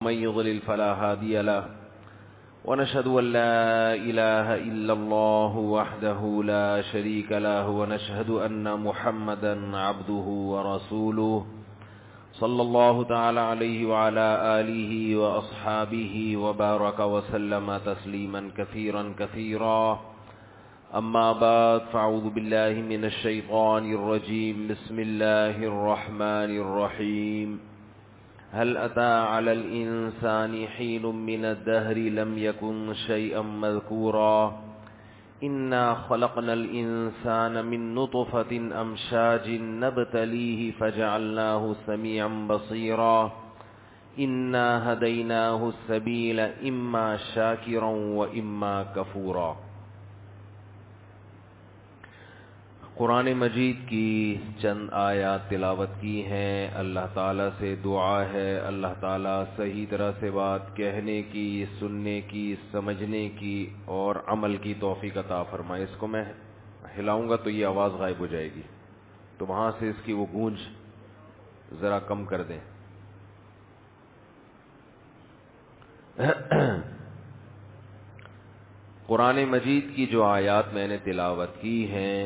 من يضلل فلا هادي له ونشهد أن لا إله إلا الله وحده لا شريك له ونشهد أن محمدا عبده ورسوله صلى الله تعالى عليه وعلى آله وأصحابه وبارك وسلم تسليما كثيرا كثيرا أما بعد فأعوذ بالله من الشيطان الرجيم بسم الله الرحمن الرحيم هل أتى على الإنسان حين من الدهر لم يكن شيئا مذكورا إنا خلقنا الإنسان من نطفة أمشاج نبتليه فجعلناه سميعا بصيرا إنا هديناه السبيل إما شاكرا وإما كفورا۔ قرآن مجید کی چند آیات تلاوت کی ہیں۔ اللہ تعالیٰ سے دعا ہے اللہ تعالیٰ صحیح طرح سے بات کہنے کی، سننے کی، سمجھنے کی اور عمل کی توفیق عطا فرمائے۔ اس کو میں ہلاؤں گا تو یہ آواز غائب ہو جائے گی، تو وہاں سے اس کی وہ گونج ذرا کم کر دیں۔ قرآن مجید کی جو آیات میں نے تلاوت کی ہیں،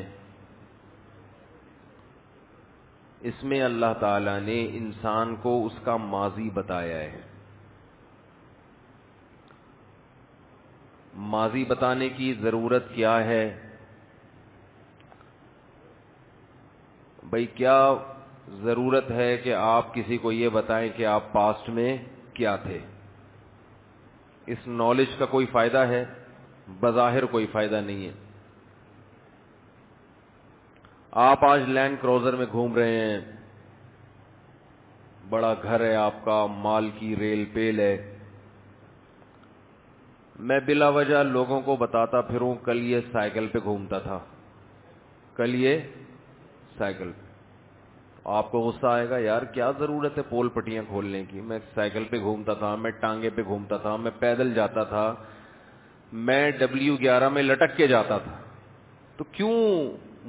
اس میں اللہ تعالیٰ نے انسان کو اس کا ماضی بتایا ہے۔ ماضی بتانے کی ضرورت کیا ہے؟ بھئی کیا ضرورت ہے کہ آپ کسی کو یہ بتائیں کہ آپ پاسٹ میں کیا تھے؟ اس نالج کا کوئی فائدہ ہے؟ بظاہر کوئی فائدہ نہیں ہے۔ آپ آج لینڈ کروزر میں گھوم رہے ہیں، بڑا گھر ہے آپ کا، مال کی ریل پیل ہے۔ میں بلا وجہ لوگوں کو بتاتا پھروں کل یہ سائیکل پہ گھومتا تھا، کل یہ سائیکل پہ۔ آپ کو غصہ آئے گا، یار کیا ضرورت ہے پول پٹیاں کھولنے کی؟ میں سائیکل پہ گھومتا تھا، میں ٹانگے پہ گھومتا تھا، میں پیدل جاتا تھا، میں W11 میں لٹک کے جاتا تھا، تو کیوں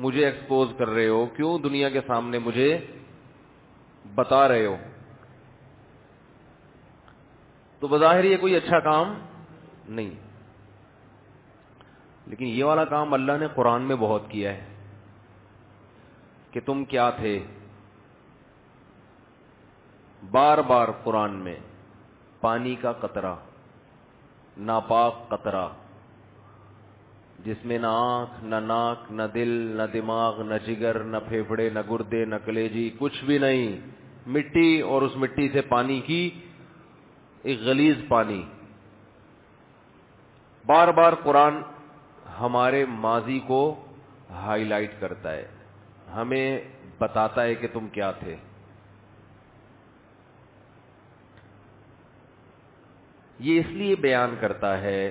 مجھے ایکسپوز کر رہے ہو؟ کیوں دنیا کے سامنے مجھے بتا رہے ہو؟ تو بظاہر یہ کوئی اچھا کام نہیں، لیکن یہ والا کام اللہ نے قرآن میں بہت کیا ہے کہ تم کیا تھے۔ بار بار قرآن میں پانی کا قطرہ، ناپاک قطرہ، جس میں نہ آنکھ نہ ناک نہ دل نہ دماغ نہ جگر نہ پھیپھڑے نہ گردے نہ کلیجی، کچھ بھی نہیں، مٹی، اور اس مٹی سے پانی کی ایک غلیظ پانی۔ بار بار قرآن ہمارے ماضی کو ہائی لائٹ کرتا ہے، ہمیں بتاتا ہے کہ تم کیا تھے۔ یہ اس لیے بیان کرتا ہے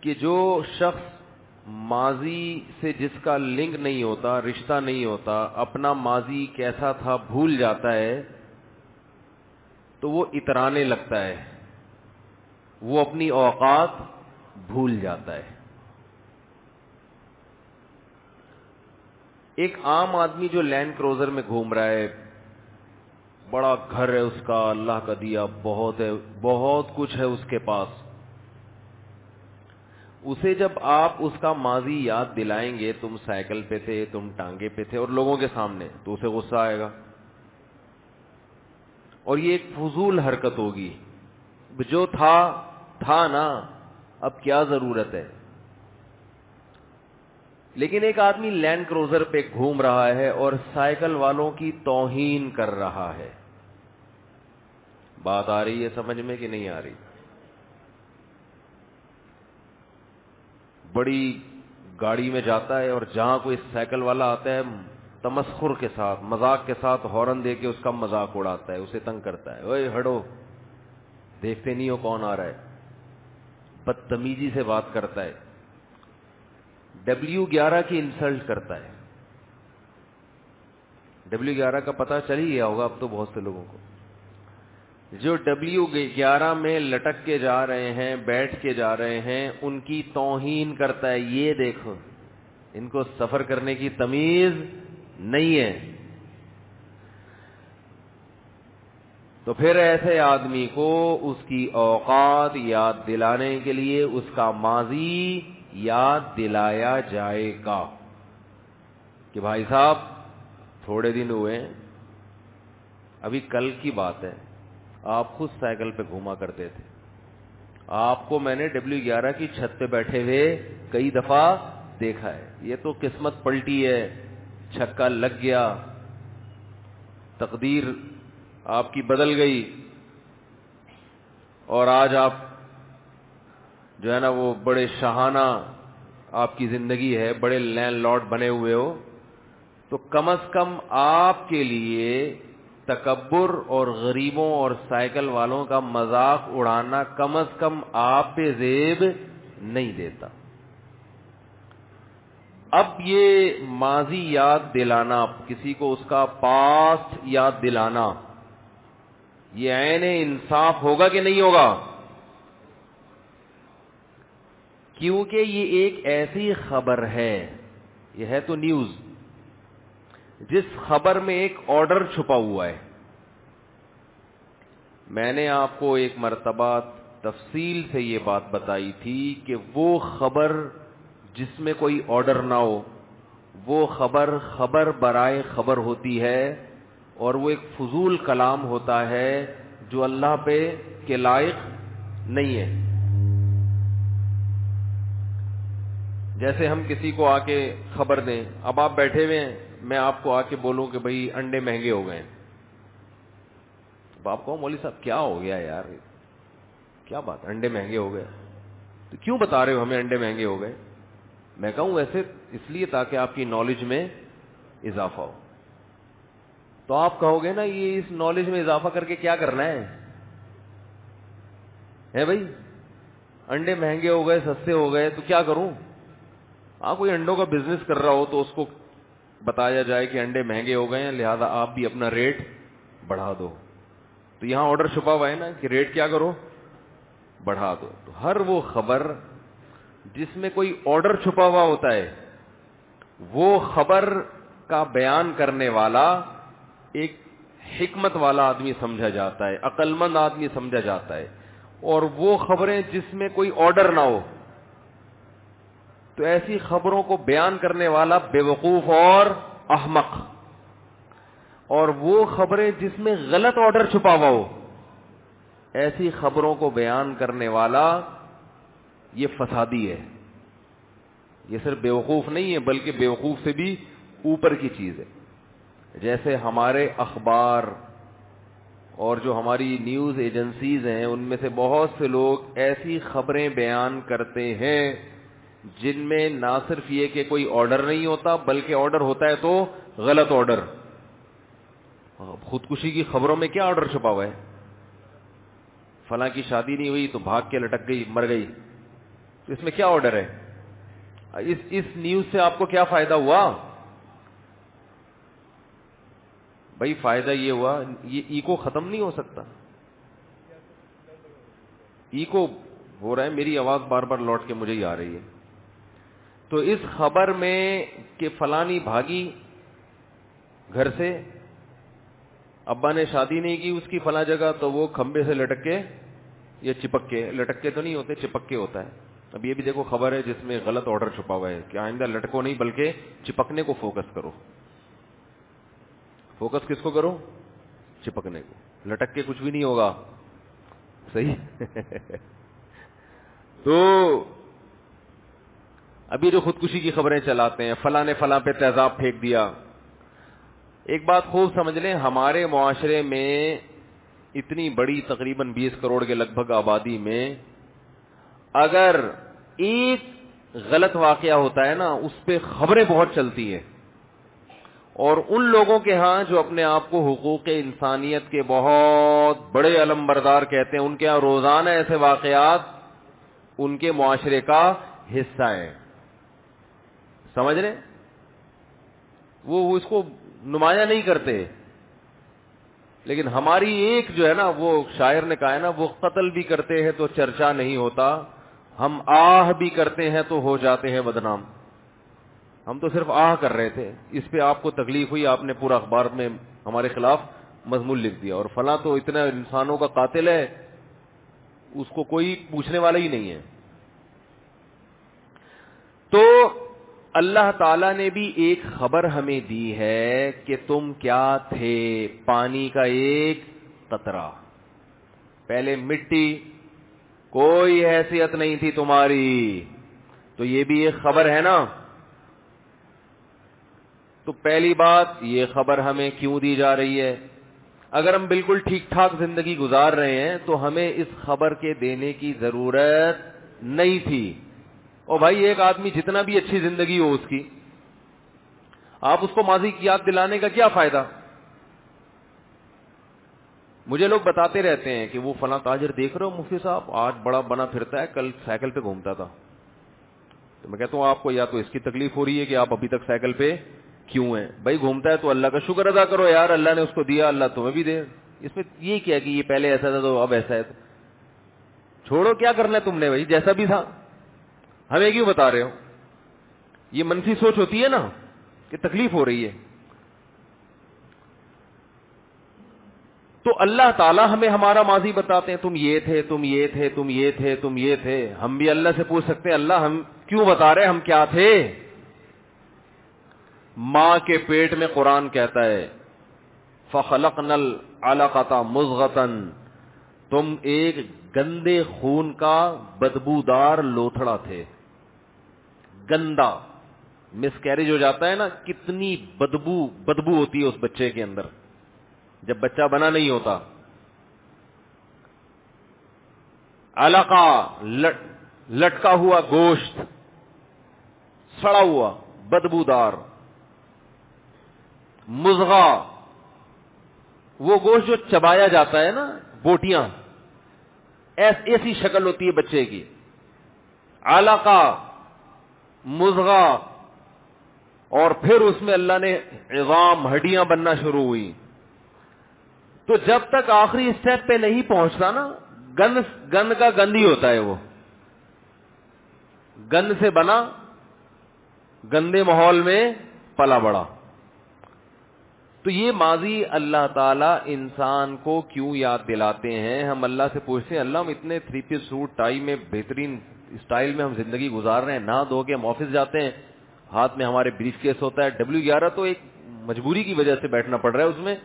کہ جو شخص ماضی سے جس کا لنک نہیں ہوتا، رشتہ نہیں ہوتا، اپنا ماضی کیسا تھا بھول جاتا ہے، تو وہ اترانے لگتا ہے، وہ اپنی اوقات بھول جاتا ہے۔ ایک عام آدمی جو لینڈ کروزر میں گھوم رہا ہے، بڑا گھر ہے اس کا، اللہ کا دیا بہت ہے، بہت کچھ ہے اس کے پاس، اسے جب آپ اس کا ماضی یاد دلائیں گے، تم سائیکل پہ تھے، تم ٹانگے پہ تھے، اور لوگوں کے سامنے، تو اسے غصہ آئے گا، اور یہ ایک فضول حرکت ہوگی۔ جو تھا نا، اب کیا ضرورت ہے؟ لیکن ایک آدمی لینڈ کروزر پہ گھوم رہا ہے اور سائیکل والوں کی توہین کر رہا ہے۔ بات آ رہی ہے سمجھ میں کہ نہیں آ رہی؟ بڑی گاڑی میں جاتا ہے اور جہاں کوئی سائیکل والا آتا ہے، تمسخر کے ساتھ، مذاق کے ساتھ ہارن دے کے اس کا مذاق اڑاتا ہے، اسے تنگ کرتا ہے، اوئے ہٹو، دیکھتے نہیں ہو کون آ رہا ہے، بدتمیزی سے بات کرتا ہے، W11 کی انسلٹ کرتا ہے۔ W11 کا پتہ چل ہی گیا ہوگا اب تو بہت سے لوگوں کو۔ جو W11 میں لٹک کے جا رہے ہیں، بیٹھ کے جا رہے ہیں، ان کی توہین کرتا ہے۔ یہ دیکھو، ان کو سفر کرنے کی تمیز نہیں ہے۔ تو پھر ایسے آدمی کو اس کی اوقات یاد دلانے کے لیے اس کا ماضی یاد دلایا جائے گا کہ بھائی صاحب تھوڑے دن ہوئے، ابھی کل کی بات ہے، آپ خود سائیکل پہ گھوما کرتے تھے، آپ کو میں نے W11 کی چھت پہ بیٹھے ہوئے کئی دفعہ دیکھا ہے۔ یہ تو قسمت پلٹی ہے، چھکا لگ گیا، تقدیر آپ کی بدل گئی، اور آج آپ جو ہے نا وہ بڑے شاہانہ آپ کی زندگی ہے، بڑے لینڈ لارڈ بنے ہوئے ہو، تو کم از کم آپ کے لیے تکبر اور غریبوں اور سائیکل والوں کا مذاق اڑانا کم از کم آپ پہ زیب نہیں دیتا۔ اب یہ ماضی یاد دلانا، کسی کو اس کا پاسٹ یاد دلانا، یہ عین انصاف ہوگا کہ نہیں ہوگا؟ کیونکہ یہ ایک ایسی خبر ہے، یہ ہے تو نیوز، جس خبر میں ایک آرڈر چھپا ہوا ہے۔ میں نے آپ کو ایک مرتبہ تفصیل سے یہ بات بتائی تھی کہ وہ خبر جس میں کوئی آرڈر نہ ہو، وہ خبر برائے خبر ہوتی ہے، اور وہ ایک فضول کلام ہوتا ہے جو اللہ پہ کے لائق نہیں ہے۔ جیسے ہم کسی کو آ کے خبر دیں، اب آپ بیٹھے ہوئے ہیں، میں آپ کو آ کے بولوں کہ بھئی انڈے مہنگے ہو گئے ہیں، اب آپ کہو مولوی صاحب کیا ہو گیا یار، کیا بات انڈے مہنگے ہو گئے، تو کیوں بتا رہے ہو ہمیں انڈے مہنگے ہو گئے؟ میں کہوں ویسے اس لیے تاکہ آپ کی نالج میں اضافہ ہو۔ تو آپ کہو گے نا یہ اس نالج میں اضافہ کر کے کیا کرنا ہے بھائی، انڈے مہنگے ہو گئے، سستے ہو گئے تو کیا کروں؟ کوئی انڈوں کا بزنس کر رہا ہو تو اس کو بتایا جائے کہ انڈے مہنگے ہو گئے ہیں، لہذا آپ بھی اپنا ریٹ بڑھا دو۔ تو یہاں آرڈر چھپا ہوا ہے نا کہ ریٹ کیا کرو، بڑھا دو۔ تو ہر وہ خبر جس میں کوئی آرڈر چھپا ہوا ہوتا ہے، وہ خبر کا بیان کرنے والا ایک حکمت والا آدمی سمجھا جاتا ہے، عقل مند آدمی سمجھا جاتا ہے، اور وہ خبریں جس میں کوئی آرڈر نہ ہو، تو ایسی خبروں کو بیان کرنے والا بے وقوف اور احمق، اور وہ خبریں جس میں غلط آرڈر چھپا ہوا ہو، ایسی خبروں کو بیان کرنے والا یہ فسادی ہے۔ یہ صرف بے وقوف نہیں ہے بلکہ بے وقوف سے بھی اوپر کی چیز ہے۔ جیسے ہمارے اخبار اور جو ہماری نیوز ایجنسیز ہیں، ان میں سے بہت سے لوگ ایسی خبریں بیان کرتے ہیں جن میں نہ صرف یہ کہ کوئی آرڈر نہیں ہوتا بلکہ آرڈر ہوتا ہے تو غلط آرڈر۔ خودکشی کی خبروں میں کیا آرڈر چھپا ہوا ہے؟ فلاں کی شادی نہیں ہوئی تو بھاگ کے لٹک گئی، مر گئی، تو اس میں کیا آرڈر ہے؟ اس نیوز سے آپ کو کیا فائدہ ہوا بھائی؟ فائدہ یہ ہوا، یہ ایکو ختم نہیں ہو سکتا، ایکو ہو رہا ہے، میری آواز بار بار لوٹ کے مجھے ہی آ رہی ہے۔ تو اس خبر میں کہ فلانی بھاگی گھر سے، ابا نے شادی نہیں کی اس کی فلاں جگہ، تو وہ کھمبے سے لٹک کے یا چپک کے، لٹک کے تو نہیں ہوتے، چپک کے ہوتا ہے۔ اب یہ بھی دیکھو خبر ہے جس میں غلط آرڈر چھپا ہوا ہے کہ آئندہ لٹکو نہیں بلکہ چپکنے کو فوکس کرو۔ فوکس کس کو کرو؟ چپکنے کو، لٹک کے کچھ بھی نہیں ہوگا، صحیح؟ تو ابھی جو خودکشی کی خبریں چلاتے ہیں، فلاں نے فلاں پہ تیزاب پھینک دیا۔ ایک بات خوب سمجھ لیں، ہمارے معاشرے میں اتنی بڑی تقریباً 20 کروڑ کے لگ بھگ آبادی میں اگر ایک غلط واقعہ ہوتا ہے نا، اس پہ خبریں بہت چلتی ہیں، اور ان لوگوں کے ہاں جو اپنے آپ کو حقوق انسانیت کے بہت بڑے علم بردار کہتے ہیں، ان کے ہاں روزانہ ایسے واقعات ان کے معاشرے کا حصہ ہیں، سمجھ رہے؟ وہ اس کو نمایاں نہیں کرتے، لیکن ہماری ایک جو ہے نا، وہ شاعر نے کہا ہے نا، وہ قتل بھی کرتے ہیں تو چرچا نہیں ہوتا، ہم آہ بھی کرتے ہیں تو ہو جاتے ہیں بدنام۔ ہم تو صرف آہ کر رہے تھے، اس پہ آپ کو تکلیف ہوئی، آپ نے پورا اخبار میں ہمارے خلاف مضمون لکھ دیا, اور فلاں تو اتنا انسانوں کا قاتل ہے, اس کو کوئی پوچھنے والا ہی نہیں ہے. تو اللہ تعالیٰ نے بھی ایک خبر ہمیں دی ہے کہ تم کیا تھے, پانی کا ایک قطرہ, پہلے مٹی, کوئی حیثیت نہیں تھی تمہاری. تو یہ بھی ایک خبر ہے نا. تو پہلی بات, یہ خبر ہمیں کیوں دی جا رہی ہے؟ اگر ہم بالکل ٹھیک ٹھاک زندگی گزار رہے ہیں تو ہمیں اس خبر کے دینے کی ضرورت نہیں تھی. اور بھائی ایک آدمی جتنا بھی اچھی زندگی ہو اس کی, آپ اس کو ماضی کی یاد دلانے کا کیا فائدہ؟ مجھے لوگ بتاتے رہتے ہیں کہ وہ فلاں تاجر دیکھ رہے ہو مفتی صاحب, آج بڑا بنا پھرتا ہے, کل سائیکل پہ گھومتا تھا. تو میں کہتا ہوں آپ کو یا تو اس کی تکلیف ہو رہی ہے کہ آپ ابھی تک سائیکل پہ کیوں ہیں. بھائی گھومتا ہے تو اللہ کا شکر ادا کرو یار, اللہ نے اس کو دیا, اللہ تمہیں بھی دے. اس میں یہ کیا کہ یہ پہلے ایسا تھا تو اب ایسا ہے, تو چھوڑو, کیا کرنا ہے تم نے بھائی, جیسا بھی تھا. ہمیں کیوں بتا رہے ہو؟ یہ منفی سوچ ہوتی ہے نا کہ تکلیف ہو رہی ہے. تو اللہ تعالیٰ ہمیں ہمارا ماضی بتاتے ہیں, تم یہ تھے, تم یہ تھے, تم یہ تھے, تم یہ تھے. ہم بھی اللہ سے پوچھ سکتے ہیں, اللہ ہم کیوں بتا رہے, ہم کیا تھے؟ ماں کے پیٹ میں قرآن کہتا ہے فَخَلَقْنَا الْعَلَقَةَ مُضْغَةً, تم ایک گندے خون کا بدبودار لوتھڑا تھے. گندا مس کیریج ہو جاتا ہے نا, کتنی بدبو ہوتی ہے اس بچے کے اندر جب بچہ بنا نہیں ہوتا. علقہ, لٹکا ہوا گوشت, سڑا ہوا بدبودار. مضغہ, وہ گوشت جو چبایا جاتا ہے نا, بوٹیاں, ایسی شکل ہوتی ہے بچے کی. علقہ, مضغہ, اور پھر اس میں اللہ نے عظام, ہڈیاں بننا شروع ہوئی. تو جب تک آخری اسٹیپ پہ نہیں پہنچتا نا, گند کا گند ہی ہوتا ہے. وہ گند سے بنا, گندے ماحول میں پلا بڑا. تو یہ ماضی اللہ تعالیٰ انسان کو کیوں یاد دلاتے ہیں؟ ہم اللہ سے پوچھتے ہیں, اللہ ہم اتنے 3 پیس سوٹ ٹائی میں بہترین اسٹائل میں ہم زندگی گزار رہے ہیں, نہا دھو کے ہم آفس جاتے ہیں, ہاتھ میں ہمارے بریف کیس ہوتا ہے, W11 تو ایک مجبوری کی وجہ سے بیٹھنا پڑ رہا ہے اس میں,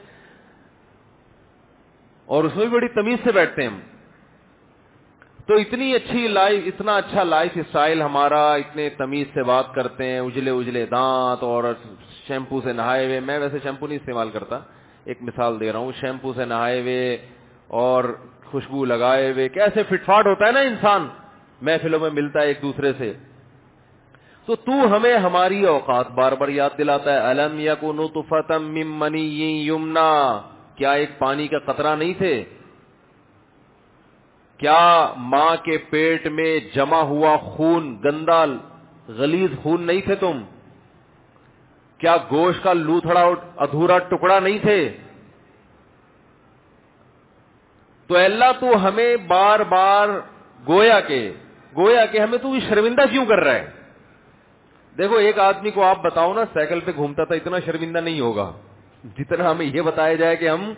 اور اس میں بھی بڑی تمیز سے بیٹھتے ہیں ہم. تو اتنی اچھی لائف, اتنا اچھا لائف اسٹائل ہمارا, اتنے تمیز سے بات کرتے ہیں, اجلے دانت اور شیمپو سے نہائے ہوئے. میں ویسے شیمپو نہیں استعمال کرتا, ایک مثال دے رہا ہوں. شیمپو سے نہائے ہوئے اور خوشبو لگائے ہوئے, کیسے فٹ فاٹ ہوتا ہے نا انسان, محفلوں میں ملتا ہے ایک دوسرے سے. تو ہمیں ہماری اوقات بار بار یاد دلاتا ہے. الم یکن نطفۃ من منی یمنا, کیا ایک پانی کا قطرہ نہیں تھے؟ کیا ماں کے پیٹ میں جمع ہوا خون, گندا غلیظ خون نہیں تھے تم؟ کیا گوشت کا لوتھڑا ادھورا ٹکڑا نہیں تھے؟ تو اللہ تو ہمیں بار بار گویا کہ ہمیں تو شرمندہ کیوں کر رہا ہے؟ دیکھو ایک آدمی کو آپ بتاؤ نا سائیکل پہ گھومتا تھا, اتنا شرمندہ نہیں ہوگا جتنا ہمیں یہ بتایا جائے کہ ہم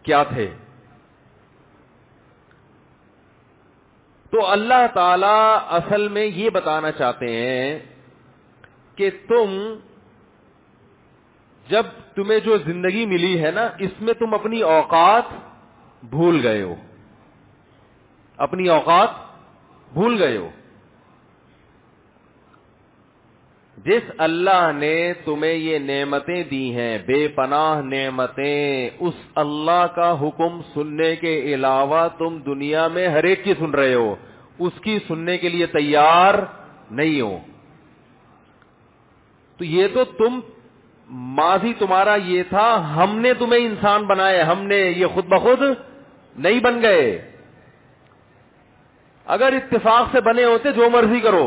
کیا تھے. تو اللہ تعالی اصل میں یہ بتانا چاہتے ہیں کہ جب تمہیں جو زندگی ملی ہے نا, اس میں تم اپنی اوقات بھول گئے ہو, اپنی اوقات بھول گئے ہو. جس اللہ نے تمہیں یہ نعمتیں دی ہیں, بے پناہ نعمتیں, اس اللہ کا حکم سننے کے علاوہ تم دنیا میں ہر ایک کی سن رہے ہو, اس کی سننے کے لیے تیار نہیں ہو. تو یہ تو تم ماضی تمہارا یہ تھا, ہم نے تمہیں انسان بنایا, ہم نے, یہ خود بخود نہیں بن گئے. اگر اتفاق سے بنے ہوتے جو مرضی کرو,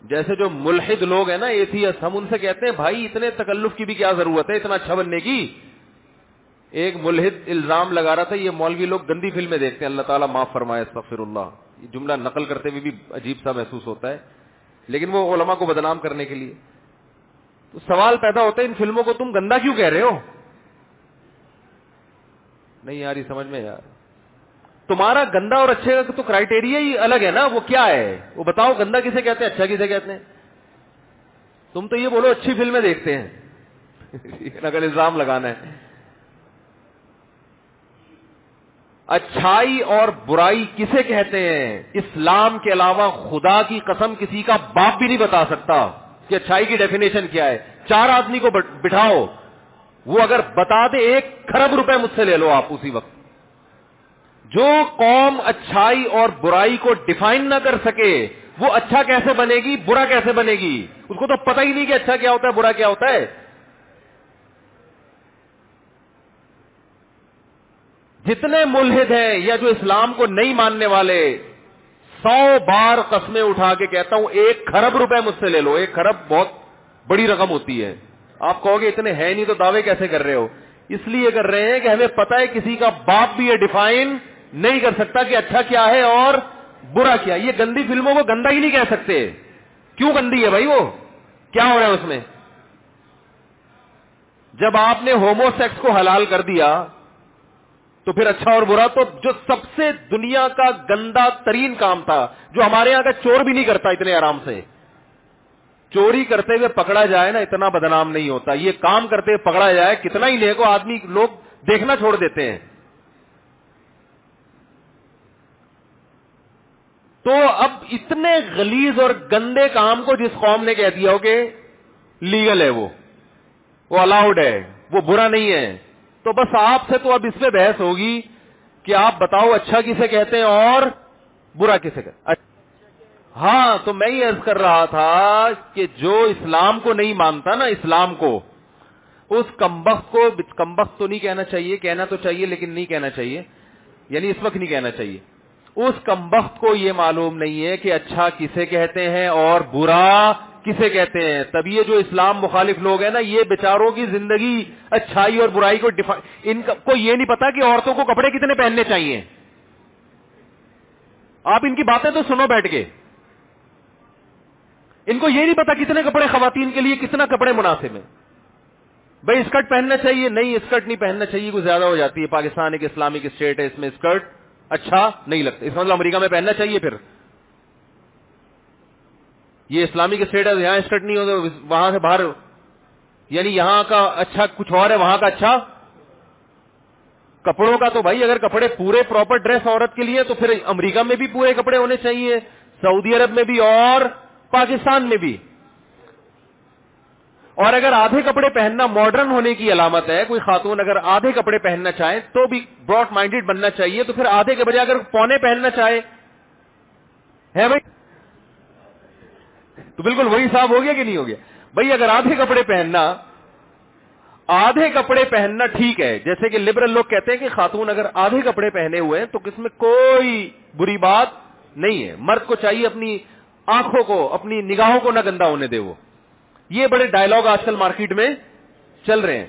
جیسے جو ملحد لوگ ہیں نا, ایتھیسٹ, ہم ان سے کہتے ہیں بھائی اتنے تکلف کی بھی کیا ضرورت ہے اتنا اچھا بننے کی. ایک ملحد الزام لگا رہا تھا, یہ مولوی لوگ گندی فلمیں دیکھتے ہیں, اللہ تعالیٰ معاف فرمائے, استغفر اللہ. یہ جملہ نقل کرتے ہوئے بھی عجیب سا محسوس ہوتا ہے, لیکن وہ علماء کو بدنام کرنے کے لیے. تو سوال پیدا ہوتا ہے ان فلموں کو تم گندا کیوں کہہ رہے ہو؟ نہیں یار یہ سمجھ میں یار تمہارا گندا اور اچھے کا تو کرائٹیریا ہی الگ ہے نا. وہ کیا ہے وہ بتاؤ, گندا کسے کہتے ہیں, اچھا کسے کہتے ہیں؟ تم تو یہ بولو اچھی فلمیں دیکھتے ہیں اگر الزام لگانا ہے. اچھائی اور برائی کسے کہتے ہیں؟ اسلام کے علاوہ خدا کی قسم کسی کا باپ بھی نہیں بتا سکتا کہ اچھائی کی ڈیفینیشن کیا ہے. 4 آدمی کو بٹھاؤ, وہ اگر بتا دے 1 کھرب روپے مجھ سے لے لو آپ اسی وقت. جو قوم اچھائی اور برائی کو ڈیفائن نہ کر سکے وہ اچھا کیسے بنے گی, برا کیسے بنے گی؟ اس کو تو پتہ ہی نہیں کہ اچھا کیا ہوتا ہے, برا کیا ہوتا ہے. جتنے ملحد ہیں یا جو اسلام کو نہیں ماننے والے 100 بار قسمیں اٹھا کے کہتا ہوں 1 کھرب روپے مجھ سے لے لو. 1 کھرب بہت بڑی رقم ہوتی ہے. آپ کہو گے اتنے ہیں نہیں تو دعوے کیسے کر رہے ہو؟ اس لیے کر رہے ہیں کہ ہمیں پتہ ہے کسی کا باپ بھی یہ ڈیفائن نہیں کر سکتا کہ اچھا کیا ہے اور برا کیا. یہ گندی فلموں کو گندا ہی نہیں کہہ سکتے. کیوں گندی ہے بھائی؟ وہ کیا ہو رہا ہے اس میں؟ جب آپ نے ہومو سیکس کو حلال کر دیا تو پھر اچھا اور برا, تو جو سب سے دنیا کا گندا ترین کام تھا, جو ہمارے یہاں کا چور بھی نہیں کرتا اتنے آرام سے, چوری کرتے ہوئے پکڑا جائے نا اتنا بدنام نہیں ہوتا. یہ کام کرتے ہوئے پکڑا جائے کتنا ہی نیک آدمی لوگ دیکھنا چھوڑ دیتے ہیں. تو اب اتنے غلیظ اور گندے کام کو جس قوم نے کہہ دیا ہو کہ لیگل ہے, وہ الاؤڈ ہے, وہ برا نہیں ہے, تو بس آپ سے تو اب اس پہ بحث ہوگی کہ آپ بتاؤ اچھا کسے کہتے ہیں اور برا کسے کہتے ہیں. ہاں تو میں یہ عرض کر رہا تھا کہ جو اسلام کو نہیں مانتا نا, اسلام کو, اس کمبخت کو, کمبخت تو نہیں کہنا چاہیے, کہنا تو چاہیے لیکن نہیں کہنا چاہیے, یعنی اس وقت نہیں کہنا چاہیے. اس کمبخت کو یہ معلوم نہیں ہے کہ اچھا کسے کہتے ہیں اور برا کسے کہتے ہیں. تب یہ جو اسلام مخالف لوگ ہیں نا, یہ بیچاروں کی زندگی اچھائی اور برائی کو ان کو یہ نہیں پتا کہ عورتوں کو کپڑے کتنے پہننے چاہیے. آپ ان کی باتیں تو سنو بیٹھ کے, ان کو یہ نہیں پتا کتنے کپڑے خواتین کے لیے کتنا کپڑے مناسب ہیں. بھائی اسکرٹ پہننا چاہیے, نہیں اسکرٹ نہیں پہننا چاہیے, کوئی زیادہ ہو جاتی ہے. پاکستان ایک اسلامک اسٹیٹ ہے, اس میں اسکرٹ اچھا نہیں لگتا. اس مطلب امریکہ میں پہننا چاہیے, پھر یہ اسلامک اسٹیٹ ہے, یہاں اسکرٹ نہیں ہوتا, وہاں سے باہر, یعنی یہاں کا اچھا کچھ اور ہے, وہاں کا اچھا کپڑوں کا. تو بھائی اگر کپڑے پورے پراپر ڈریس عورت کے لیے, تو پھر امریکہ میں بھی پورے کپڑے ہونے چاہیے, سعودی عرب میں بھی اور پاکستان میں بھی. اور اگر آدھے کپڑے پہننا ماڈرن ہونے کی علامت ہے, کوئی خاتون اگر آدھے کپڑے پہننا چاہے تو بھی براڈ مائنڈیڈ بننا چاہیے, تو پھر آدھے کے بجائے اگر پونے پہننا چاہے ہے بھائی, تو بالکل وہی صاحب ہو گیا کہ نہیں ہو گیا؟ بھائی اگر آدھے کپڑے پہننا ٹھیک ہے, جیسے کہ لبرل لوگ کہتے ہیں کہ خاتون اگر آدھے کپڑے پہنے ہوئے ہیں تو اس میں کوئی بری بات نہیں ہے. مرد کو چاہیے اپنی آنکھوں کو, اپنی نگاہوں کو نہ گندا ہونے دے. وہ یہ بڑے ڈائلگ آج کل مارکیٹ میں چل رہے ہیں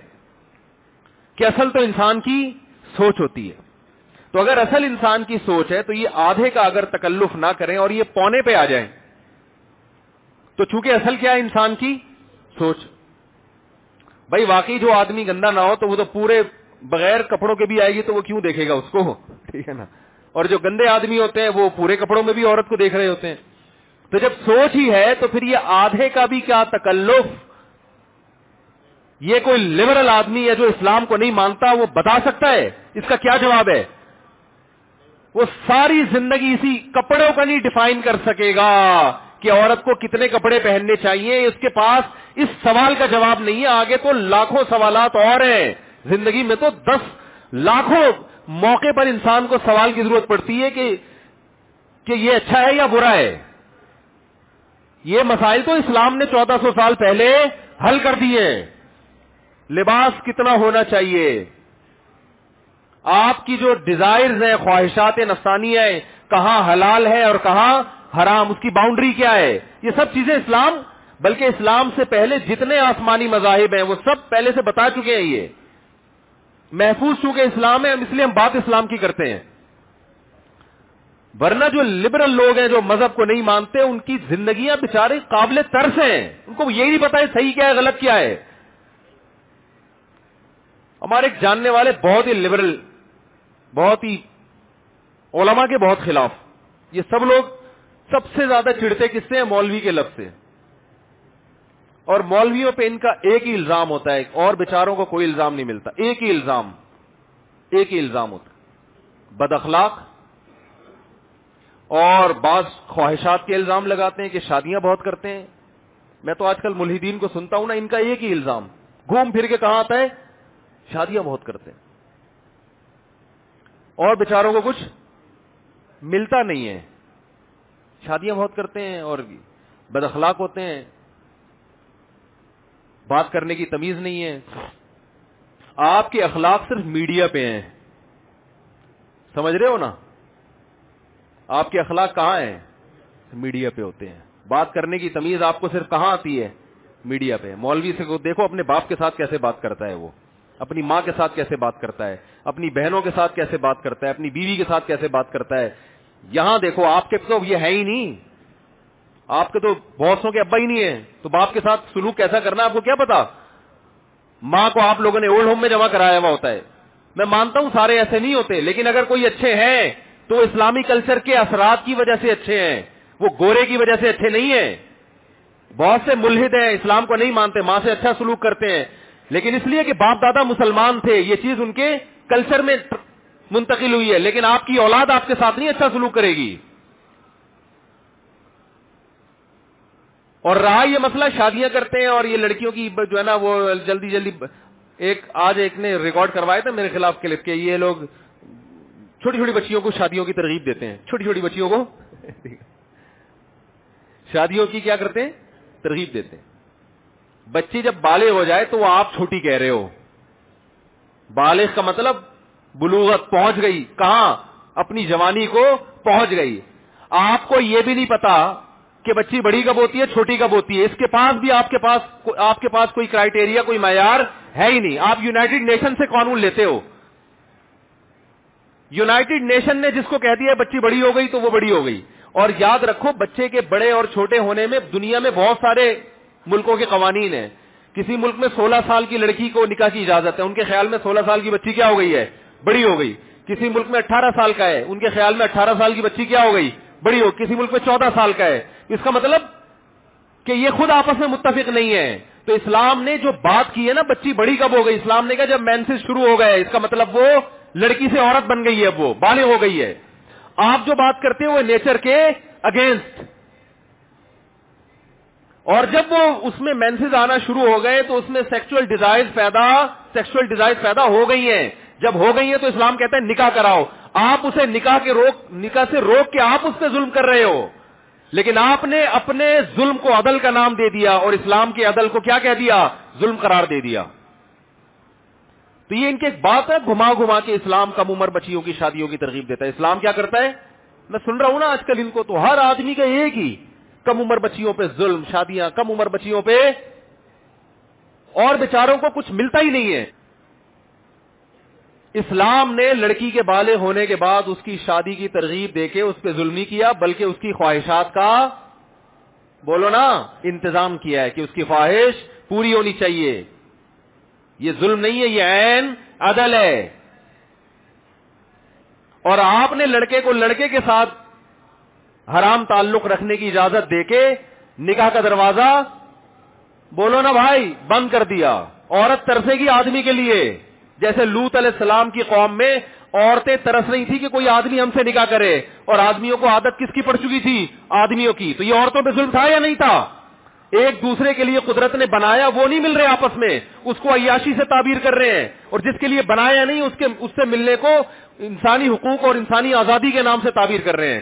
کہ اصل تو انسان کی سوچ ہوتی ہے. تو اگر اصل انسان کی سوچ ہے تو یہ آدھے کا اگر تکلف نہ کریں اور یہ پونے پہ آ جائیں, تو چونکہ اصل کیا ہے انسان کی سوچ. بھائی واقعی جو آدمی گندا نہ ہو تو وہ تو پورے بغیر کپڑوں کے بھی آئے گی, تو وہ کیوں دیکھے گا اس کو, ٹھیک ہے نا. اور جو گندے آدمی ہوتے ہیں وہ پورے کپڑوں میں بھی عورت کو دیکھ رہے ہوتے ہیں. تو جب سوچ ہی ہے تو پھر یہ آدھے کا بھی کیا تکلف. یہ کوئی لبرل آدمی ہے جو اسلام کو نہیں مانتا, وہ بتا سکتا ہے اس کا کیا جواب ہے؟ وہ ساری زندگی اسی کپڑوں کا نہیں ڈیفائن کر سکے گا کہ عورت کو کتنے کپڑے پہننے چاہیے. اس کے پاس اس سوال کا جواب نہیں ہے. آگے تو لاکھوں سوالات اور ہیں زندگی میں, تو 10 لاکھوں موقع پر انسان کو سوال کی ضرورت پڑتی ہے کہ یہ اچھا ہے یا برا ہے. یہ مسائل تو اسلام نے 1400 سال پہلے حل کر دیے. لباس کتنا ہونا چاہیے, آپ کی جو ڈیزائرز ہیں, خواہشات نفسانی ہیں, کہاں حلال ہے اور کہاں حرام, اس کی باؤنڈری کیا ہے, یہ سب چیزیں اسلام, بلکہ اسلام سے پہلے جتنے آسمانی مذاہب ہیں وہ سب پہلے سے بتا چکے ہیں. یہ محفوظ چونکہ اسلام ہے, اس لیے ہم بات اسلام کی کرتے ہیں. ورنہ جو لبرل لوگ ہیں جو مذہب کو نہیں مانتے, ان کی زندگیاں بیچارے قابل ترس ہیں, ان کو یہی نہیں پتا ہے صحیح کیا ہے غلط کیا ہے. ہمارے ایک جاننے والے بہت ہی لبرل بہت ہی علماء کے بہت خلاف. یہ سب لوگ سب سے زیادہ چڑھتے کس سے ہیں؟ مولوی کے لفظ سے. اور مولویوں پہ ان کا ایک ہی الزام ہوتا ہے, اور بیچاروں کو کوئی الزام نہیں ملتا. ایک ہی الزام ہوتا ہے, بد اخلاق, اور بعض خواہشات کے الزام لگاتے ہیں کہ شادیاں بہت کرتے ہیں. میں تو آج کل ملحدین کو سنتا ہوں نا, ان کا ایک ہی الزام گھوم پھر کے کہاں آتا ہے؟ شادیاں بہت کرتے ہیں, اور بیچاروں کو کچھ ملتا نہیں ہے. شادیاں بہت کرتے ہیں اور بد اخلاق ہوتے ہیں, بات کرنے کی تمیز نہیں ہے. آپ کے اخلاق صرف میڈیا پہ ہیں, سمجھ رہے ہو نا؟ آپ کے اخلاق کہاں ہیں؟ میڈیا پہ ہوتے ہیں. بات کرنے کی تمیز آپ کو صرف کہاں آتی ہے؟ میڈیا پہ. مولوی سے دیکھو اپنے باپ کے ساتھ کیسے بات کرتا ہے, وہ اپنی ماں کے ساتھ کیسے بات کرتا ہے, اپنی بہنوں کے ساتھ کیسے بات کرتا ہے, اپنی بیوی کے ساتھ کیسے بات کرتا ہے. یہاں دیکھو آپ کے تو یہ ہے ہی نہیں, آپ کے تو بہتوں کے ابا ہی نہیں ہیں, تو باپ کے ساتھ سلوک کیسا کرنا ہے آپ کو کیا پتا؟ ماں کو آپ لوگوں نے اولڈ ہوم میں جمع کرایا ہوا ہوتا ہے. میں مانتا ہوں سارے ایسے نہیں ہوتے, لیکن اگر کوئی اچھے ہیں تو اسلامی کلچر کے اثرات کی وجہ سے اچھے ہیں, وہ گورے کی وجہ سے اچھے نہیں ہیں. بہت سے ملحد ہیں, اسلام کو نہیں مانتے, ماں سے اچھا سلوک کرتے ہیں, لیکن اس لیے کہ باپ دادا مسلمان تھے, یہ چیز ان کے کلچر میں منتقل ہوئی ہے. لیکن آپ کی اولاد آپ کے ساتھ نہیں اچھا سلوک کرے گی. اور رہا یہ مسئلہ شادیاں کرتے ہیں اور یہ لڑکیوں کی جو ہے نا وہ جلدی جلدی, آج ایک نے ریکارڈ کروایا تھا میرے خلاف کلپ کے, یہ لوگ چھوٹی چھوٹی بچیوں کو شادیوں کی ترغیب دیتے ہیں. چھوٹی چھوٹی بچیوں کو شادیوں کی کیا کرتے ہیں؟ ترغیب دیتے ہیں. بچی جب بالغ ہو جائے تو وہ آپ چھوٹی کہہ رہے ہو. بالغ کا مطلب بلوغت, پہنچ گئی کہاں؟ اپنی جوانی کو پہنچ گئی. آپ کو یہ بھی نہیں پتا کہ بچی بڑی کب ہوتی ہے, چھوٹی کب ہوتی ہے. اس کے پاس بھی آپ کے پاس کوئی کرائیٹیریا, کوئی معیار ہے ہی نہیں. آپ یونائٹڈ نیشن سے قانون لیتے ہو. یونائٹڈ نیشن نے جس کو کہہ دیا بچی بڑی ہو گئی تو وہ بڑی ہو گئی. اور یاد رکھو بچے کے بڑے اور چھوٹے ہونے میں دنیا میں بہت سارے ملکوں کے قوانین ہیں. کسی ملک میں 16 سال کی لڑکی کو نکاح کی اجازت ہے, ان کے خیال میں 16 سال کی بچی کیا ہو گئی ہے؟ بڑی ہو گئی. کسی ملک میں 18 سال کا ہے, ان کے خیال میں 18 سال کی بچی کیا ہو گئی؟ بڑی ہو. کسی ملک میں 14 سال کا ہے. اس کا مطلب کہ یہ خود آپس میں متفق نہیں ہے. تو اسلام نے جو بات کی ہے نا بچی بڑی کب ہو گئی, اسلام نے کہا جب مینسز شروع ہو گئے. اس کا مطلب وہ لڑکی سے عورت بن گئی ہے, وہ بالغ ہو گئی ہے. آپ جو بات کرتے ہیں وہ نیچر کے اگینسٹ. اور جب وہ اس میں مینسز آنا شروع ہو گئے تو اس میں سیکسول ڈیزائر پیدا ہو گئی ہیں. جب ہو گئی ہیں تو اسلام کہتا ہے نکاح کراؤ. آپ اسے نکاح سے روک کے آپ اس پہ ظلم کر رہے ہو, لیکن آپ نے اپنے ظلم کو عدل کا نام دے دیا اور اسلام کے عدل کو کیا کہہ دیا؟ ظلم قرار دے دیا. تو یہ ان کی ایک بات ہے, گھما کے اسلام کم عمر بچیوں کی شادیوں کی ترغیب دیتا ہے. اسلام کیا کرتا ہے؟ میں سن رہا ہوں نا آج کل ان کو, تو ہر آدمی کا ایک ہی, کم عمر بچیوں پہ ظلم, شادیاں کم عمر بچیوں پہ, اور بیچاروں کو کچھ ملتا ہی نہیں ہے. اسلام نے لڑکی کے بالغ ہونے کے بعد اس کی شادی کی ترغیب دے کے اس پہ ظلم نہیں کیا, بلکہ اس کی خواہشات کا, بولو نا, انتظام کیا ہے کہ اس کی خواہش پوری ہونی چاہیے. یہ ظلم نہیں ہے, یہ عین عدل ہے. اور آپ نے لڑکے کو لڑکے کے ساتھ حرام تعلق رکھنے کی اجازت دے کے نکاح کا دروازہ, بولو نا بھائی, بند کر دیا. عورت ترسے گی آدمی کے لیے, جیسے لوط علیہ السلام کی قوم میں عورتیں ترس رہی تھی کہ کوئی آدمی ہم سے نکاح کرے, اور آدمیوں کو عادت کس کی پڑ چکی تھی؟ آدمیوں کی. تو یہ عورتوں پہ ظلم تھا یا نہیں تھا؟ ایک دوسرے کے لیے قدرت نے بنایا, وہ نہیں مل رہے آپس میں, اس کو عیاشی سے تعبیر کر رہے ہیں. اور جس کے لیے بنایا نہیں اس سے ملنے کو انسانی حقوق اور انسانی آزادی کے نام سے تعبیر کر رہے ہیں.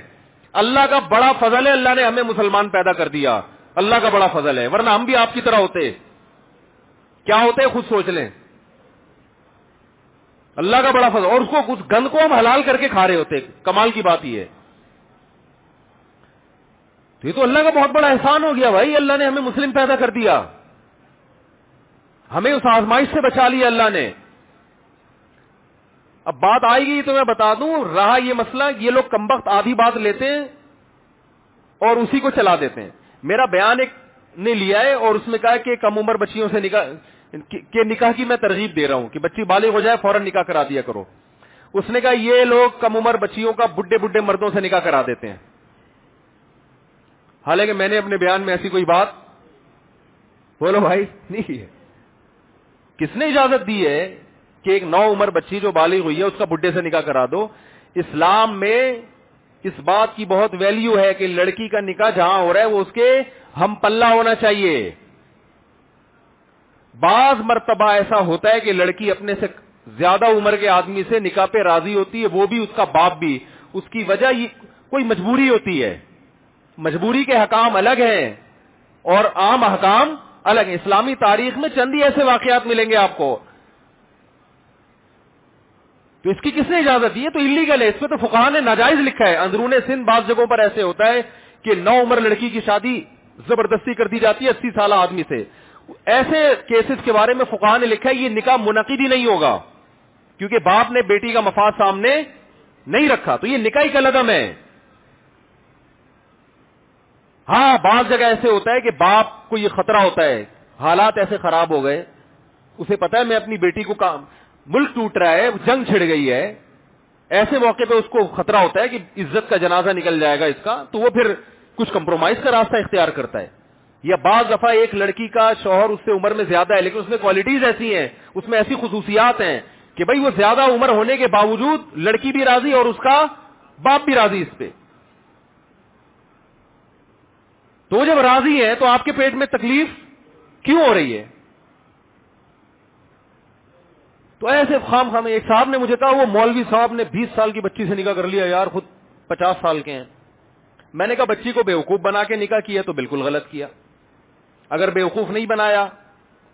اللہ کا بڑا فضل ہے, اللہ نے ہمیں مسلمان پیدا کر دیا, اللہ کا بڑا فضل ہے, ورنہ ہم بھی آپ کی طرح ہوتے. کیا ہوتے خود سوچ لیں. اللہ کا بڑا فضل, اور اس کو اس گند کو ہم حلال کر کے کھا رہے ہوتے. کمال کی بات یہ ہے. تو یہ تو اللہ کا بہت بڑا احسان ہو گیا بھائی, اللہ نے ہمیں مسلم پیدا کر دیا, ہمیں اس آزمائش سے بچا لیا اللہ نے. اب بات آئے گی تو میں بتا دوں, رہا یہ مسئلہ, یہ لوگ کمبخت آدھی بات لیتے ہیں اور اسی کو چلا دیتے ہیں. میرا بیان ایک نے لیا ہے اور اس میں کہا کہ کم عمر بچیوں سے نکاح کی میں ترغیب دے رہا ہوں کہ بچی بالغ ہو جائے فوراً نکاح کرا دیا کرو. اس نے کہا یہ لوگ کم عمر بچیوں کا بڈھے بڈھے مردوں سے نکاح کرا دیتے ہیں. حالانکہ میں نے اپنے بیان میں ایسی کوئی بات بولو بھائی نہیں ہے. کس نے اجازت دی ہے کہ ایک نو عمر بچی جو بالغ ہوئی ہے اس کا بڈھے سے نکاح کرا دو؟ اسلام میں اس بات کی بہت ویلیو ہے کہ لڑکی کا نکاح جہاں ہو رہا ہے وہ اس کے ہم پلہ ہونا چاہیے. بعض مرتبہ ایسا ہوتا ہے کہ لڑکی اپنے سے زیادہ عمر کے آدمی سے نکاح پہ راضی ہوتی ہے, وہ بھی اس کا باپ بھی. اس کی وجہ یہ کوئی مجبوری ہوتی ہے. مجبوری کے حکام الگ ہیں اور عام احکام الگ ہیں. اسلامی تاریخ میں چند ہی ایسے واقعات ملیں گے آپ کو. تو اس کی کس نے اجازت دی ہے؟ تو انلیگل ہے. اس پہ تو فقہا نے ناجائز لکھا ہے. اندرون سندھ بعض جگہوں پر ایسے ہوتا ہے کہ نو عمر لڑکی کی شادی زبردستی کر دی جاتی ہے 80 سالہ آدمی سے. ایسے کیسز کے بارے میں فقہا نے لکھا ہے یہ نکاح منعقد ہی نہیں ہوگا, کیونکہ باپ نے بیٹی کا مفاد سامنے نہیں رکھا, تو یہ نکاح کا لدم ہے. ہاں بعض جگہ ایسے ہوتا ہے کہ باپ کو یہ خطرہ ہوتا ہے, حالات ایسے خراب ہو گئے, اسے پتا ہے میں اپنی بیٹی کو ملک ٹوٹ رہا ہے, جنگ چھڑ گئی ہے, ایسے موقع پہ اس کو خطرہ ہوتا ہے کہ عزت کا جنازہ نکل جائے گا اس کا, تو وہ پھر کچھ کمپرومائز کا راستہ اختیار کرتا ہے. یا بعض دفعہ ایک لڑکی کا شوہر اس سے عمر میں زیادہ ہے لیکن اس میں کوالٹیز ایسی ہیں, اس میں ایسی خصوصیات ہیں کہ بھئی وہ زیادہ عمر ہونے کے باوجود لڑکی بھی راضی اور اس کا باپ بھی راضی اس پہ. تو وہ جب راضی ہے تو آپ کے پیٹ میں تکلیف کیوں ہو رہی ہے؟ تو ایسے خام ایک صاحب نے مجھے کہا وہ مولوی صاحب نے 20 سال کی بچی سے نکاح کر لیا, یار خود 50 سال کے ہیں. میں نے کہا بچی کو بیوقوف بنا کے نکاح کیا تو بالکل غلط کیا. اگر بیوقوف نہیں بنایا,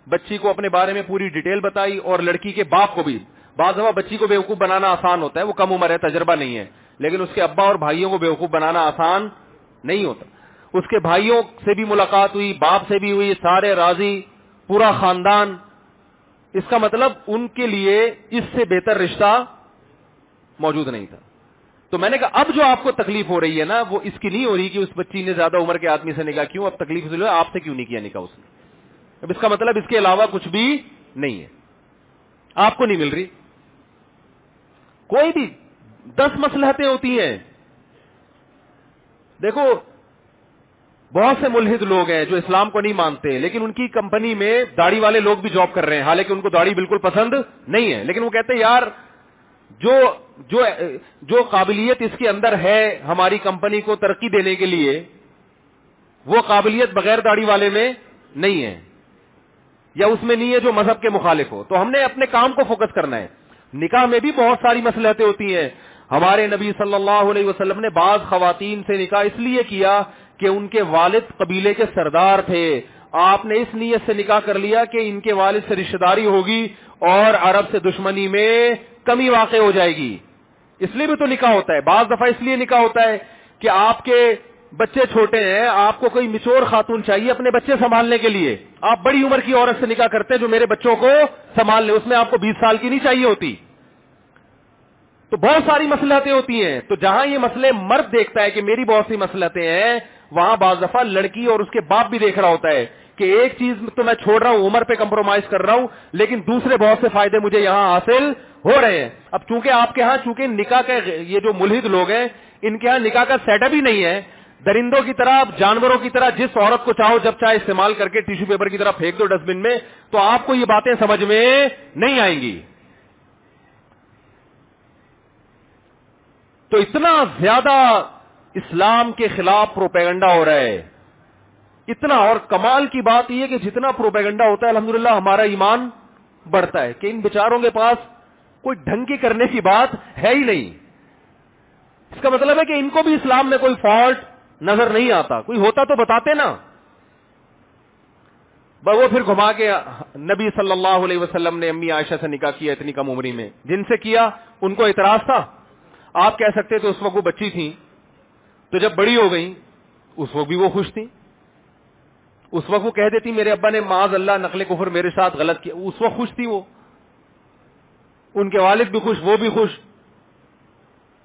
بچی کو اپنے بارے میں پوری ڈیٹیل بتائی اور لڑکی کے باپ کو بھی, بعض دفعہ بچی کو بیوقوف بنانا آسان ہوتا ہے, وہ کم عمر ہے تجربہ نہیں ہے, لیکن اس کے ابا اور بھائیوں کو بیوقوف بنانا آسان نہیں ہوتا. اس کے بھائیوں سے بھی ملاقات ہوئی, باپ سے بھی ہوئی, سارے راضی, پورا خاندان. اس کا مطلب ان کے لیے اس سے بہتر رشتہ موجود نہیں تھا. تو میں نے کہا اب جو آپ کو تکلیف ہو رہی ہے نا وہ اس کی نہیں ہو رہی کہ اس بچی نے زیادہ عمر کے آدمی سے نکاح کیوں, اب تکلیف اس لیے آپ سے کیوں نہیں کیا نکاح اس نے. اب اس کا مطلب اس کے علاوہ کچھ بھی نہیں ہے, آپ کو نہیں مل رہی. کوئی بھی 10 مصلحتیں ہوتی ہیں. دیکھو بہت سے ملحد لوگ ہیں جو اسلام کو نہیں مانتے لیکن ان کی کمپنی میں داڑھی والے لوگ بھی جاب کر رہے ہیں, حالانکہ ان کو داڑھی بالکل پسند نہیں ہے, لیکن وہ کہتے ہیں یار جو قابلیت اس کے اندر ہے ہماری کمپنی کو ترقی دینے کے لیے وہ قابلیت بغیر داڑھی والے میں نہیں ہے, یا اس میں نہیں ہے جو مذہب کے مخالف ہو. تو ہم نے اپنے کام کو فوکس کرنا ہے. نکاح میں بھی بہت ساری مصلحتیں ہوتی ہیں. ہمارے نبی صلی اللہ علیہ وسلم نے بعض خواتین سے نکاح اس لیے کیا کہ ان کے والد قبیلے کے سردار تھے. آپ نے اس نیت سے نکاح کر لیا کہ ان کے والد سے رشتہ داری ہوگی اور عرب سے دشمنی میں کمی واقع ہو جائے گی. اس لیے بھی تو نکاح ہوتا ہے. بعض دفعہ اس لیے نکاح ہوتا ہے کہ آپ کے بچے چھوٹے ہیں, آپ کو کوئی میچور خاتون چاہیے اپنے بچے سنبھالنے کے لیے. آپ بڑی عمر کی عورت سے نکاح کرتے ہیں جو میرے بچوں کو سنبھال لے, اس میں آپ کو 20 سال کی نہیں چاہیے ہوتی. تو بہت ساری مصلحتیں ہوتی ہیں. تو جہاں یہ مسئلے مرد دیکھتا ہے کہ میری بہت سی مصلحتیں ہیں, وہاں بعض دفعہ لڑکی اور اس کے باپ بھی دیکھ رہا ہوتا ہے کہ ایک چیز تو میں چھوڑ رہا ہوں, عمر پہ کمپرومائز کر رہا ہوں, لیکن دوسرے بہت سے فائدے مجھے یہاں حاصل ہو رہے ہیں. اب چونکہ آپ کے ہاں چونکہ نکاح کا یہ جو ملحد لوگ ہیں ان کے ہاں نکاح کا سیٹ اپ ہی نہیں ہے. درندوں کی طرح, جانوروں کی طرح جس عورت کو چاہو جب چاہے استعمال کر کے ٹیشو پیپر کی طرح پھینک دو ڈسٹ بن میں, تو آپ کو یہ باتیں سمجھ میں نہیں آئیں گی. تو اتنا زیادہ اسلام کے خلاف پروپیگنڈا ہو رہا ہے, اتنا. اور کمال کی بات یہ کہ جتنا پروپیگنڈا ہوتا ہے الحمدللہ ہمارا ایمان بڑھتا ہے کہ ان بیچاروں کے پاس کوئی ڈھنگ کی کرنے کی بات ہے ہی نہیں. اس کا مطلب ہے کہ ان کو بھی اسلام میں کوئی فالٹ نظر نہیں آتا. کوئی ہوتا تو بتاتے نا. وہ پھر گھما کے نبی صلی اللہ علیہ وسلم نے امی عائشہ سے نکاح کیا اتنی کم عمری میں. جن سے کیا ان کو اعتراض تھا. آپ کہہ سکتے تھے اس وقت وہ بچی تھیں, تو جب بڑی ہو گئی اس وقت بھی وہ خوش تھیں. اس وقت وہ کہہ دیتی میرے ابا نے معاذ اللہ نقل کفر میرے ساتھ غلط کیا, اس وقت خوش تھی وہ. ان کے والد بھی خوش, وہ بھی خوش.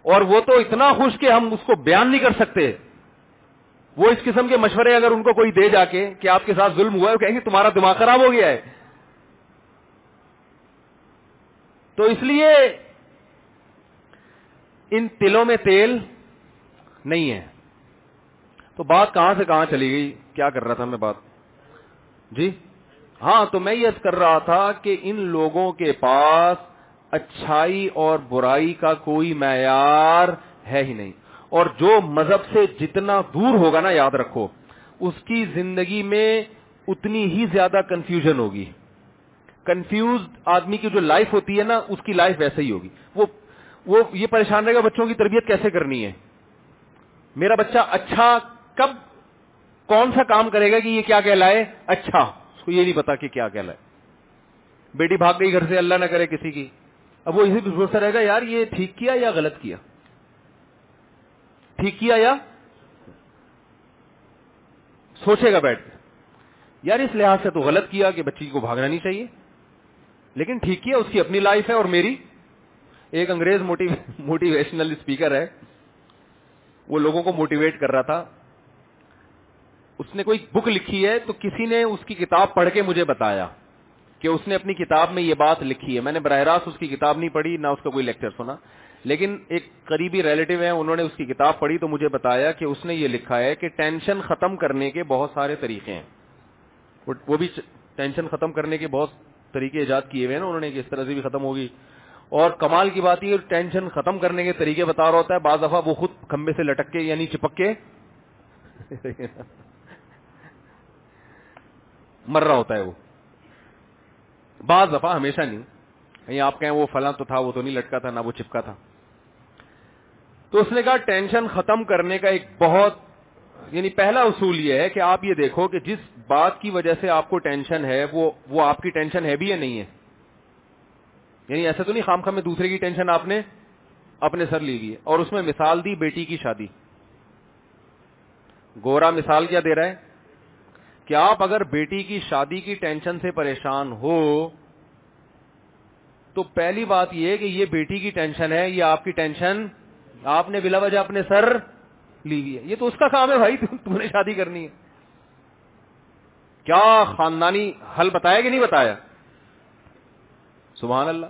اور وہ تو اتنا خوش کہ ہم اس کو بیان نہیں کر سکتے. وہ اس قسم کے مشورے اگر ان کو کوئی دے جا کے کہ آپ کے ساتھ ظلم ہوا ہے, وہ کہیں گے تمہارا دماغ خراب ہو گیا ہے. تو اس لیے ان تلوں میں تیل نہیں ہے. تو بات کہاں سے کہاں چلی گئی؟ کیا کر رہا تھا میں بات؟ جی ہاں، تو میں یہ کر رہا تھا کہ ان لوگوں کے پاس اچھائی اور برائی کا کوئی معیار ہے ہی نہیں, اور جو مذہب سے جتنا دور ہوگا نا, یاد رکھو, اس کی زندگی میں اتنی ہی زیادہ کنفیوژن ہوگی. کنفیوزڈ آدمی کی جو لائف ہوتی ہے نا, اس کی لائف ویسے ہی ہوگی. وہ یہ پریشان رہے گا بچوں کی تربیت کیسے کرنی ہے, میرا بچہ اچھا کب کون سا کام کرے گا کہ یہ کیا کہلائے اچھا, اس کو یہ نہیں پتا کہ کیا کہلائے. بیٹی بھاگ گئی گھر سے, اللہ نہ کرے کسی کی, اب وہ اسی پہ سوچتا رہے گا یار یہ ٹھیک کیا یا غلط کیا, ٹھیک کیا یا, سوچے گا بیٹھ کے یار اس لحاظ سے تو غلط کیا کہ بچی کو بھاگنا نہیں چاہیے, لیکن ٹھیک کیا, اس کی اپنی لائف ہے اور میری. ایک انگریز موٹیویشنل اسپیکر ہے, وہ لوگوں کو موٹیویٹ کر رہا تھا. اس نے کوئی بک لکھی ہے, تو کسی نے اس کی کتاب پڑھ کے مجھے بتایا کہ اس نے اپنی کتاب میں یہ بات لکھی ہے. میں نے براہ راست اس کی کتاب نہیں پڑھی, نہ اس کا کوئی لیکچر سنا, لیکن ایک قریبی ریلیٹو ہے, انہوں نے اس کی کتاب پڑھی تو مجھے بتایا کہ اس نے یہ لکھا ہے کہ ٹینشن ختم کرنے کے بہت سارے طریقے ہیں. وہ بھی ٹینشن ختم کرنے کے بہت طریقے ایجاد کیے ہوئے ہیں نا انہوں نے, کہ اس طرح سے بھی ختم ہوگی. اور کمال کی بات یہ ٹینشن ختم کرنے کے طریقے بتا رہا ہوتا ہے, بعض دفعہ وہ خود کھمبے سے لٹک کے یعنی چپک کے مر رہا ہوتا ہے. وہ بعض دفعہ, ہمیشہ نہیں. کہیں آپ کہیں وہ فلاں تو تھا, وہ تو نہیں لٹکا تھا, نہ وہ چپکا تھا. تو اس نے کہا ٹینشن ختم کرنے کا ایک بہت یعنی پہلا اصول یہ ہے کہ آپ یہ دیکھو کہ جس بات کی وجہ سے آپ کو ٹینشن ہے وہ آپ کی ٹینشن ہے بھی یا نہیں ہے. یعنی ایسا تو نہیں خام خواہ میں دوسرے کی ٹینشن آپ نے اپنے سر لی گئی. اور اس میں مثال دی بیٹی کی شادی. گورا مثال کیا دے رہا ہے کہ آپ اگر بیٹی کی شادی کی ٹینشن سے پریشان ہو تو پہلی بات یہ کہ یہ بیٹی کی ٹینشن ہے, یہ آپ کی ٹینشن آپ نے بلا وجہ اپنے سر لی ہوئی ہے. یہ تو اس کا کام ہے بھائی, تم نے شادی کرنی ہے. کیا خاندانی حل بتایا کہ نہیں بتایا؟ سبحان اللہ.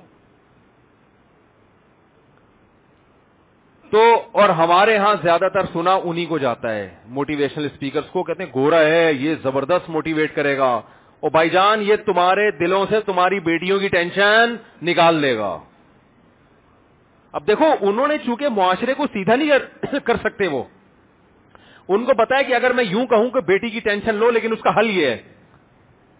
تو اور ہمارے ہاں زیادہ تر سنا انہی کو جاتا ہے, موٹیویشنل اسپیکرز کو. کہتے ہیں گورا ہے, یہ زبردست موٹیویٹ کرے گا, اور بھائی جان یہ تمہارے دلوں سے تمہاری بیٹیوں کی ٹینشن نکال دے گا. اب دیکھو, انہوں نے چونکہ معاشرے کو سیدھا نہیں کر سکتے, وہ ان کو پتا ہے کہ اگر میں یوں کہوں کہ بیٹی کی ٹینشن لو لیکن اس کا حل یہ ہے,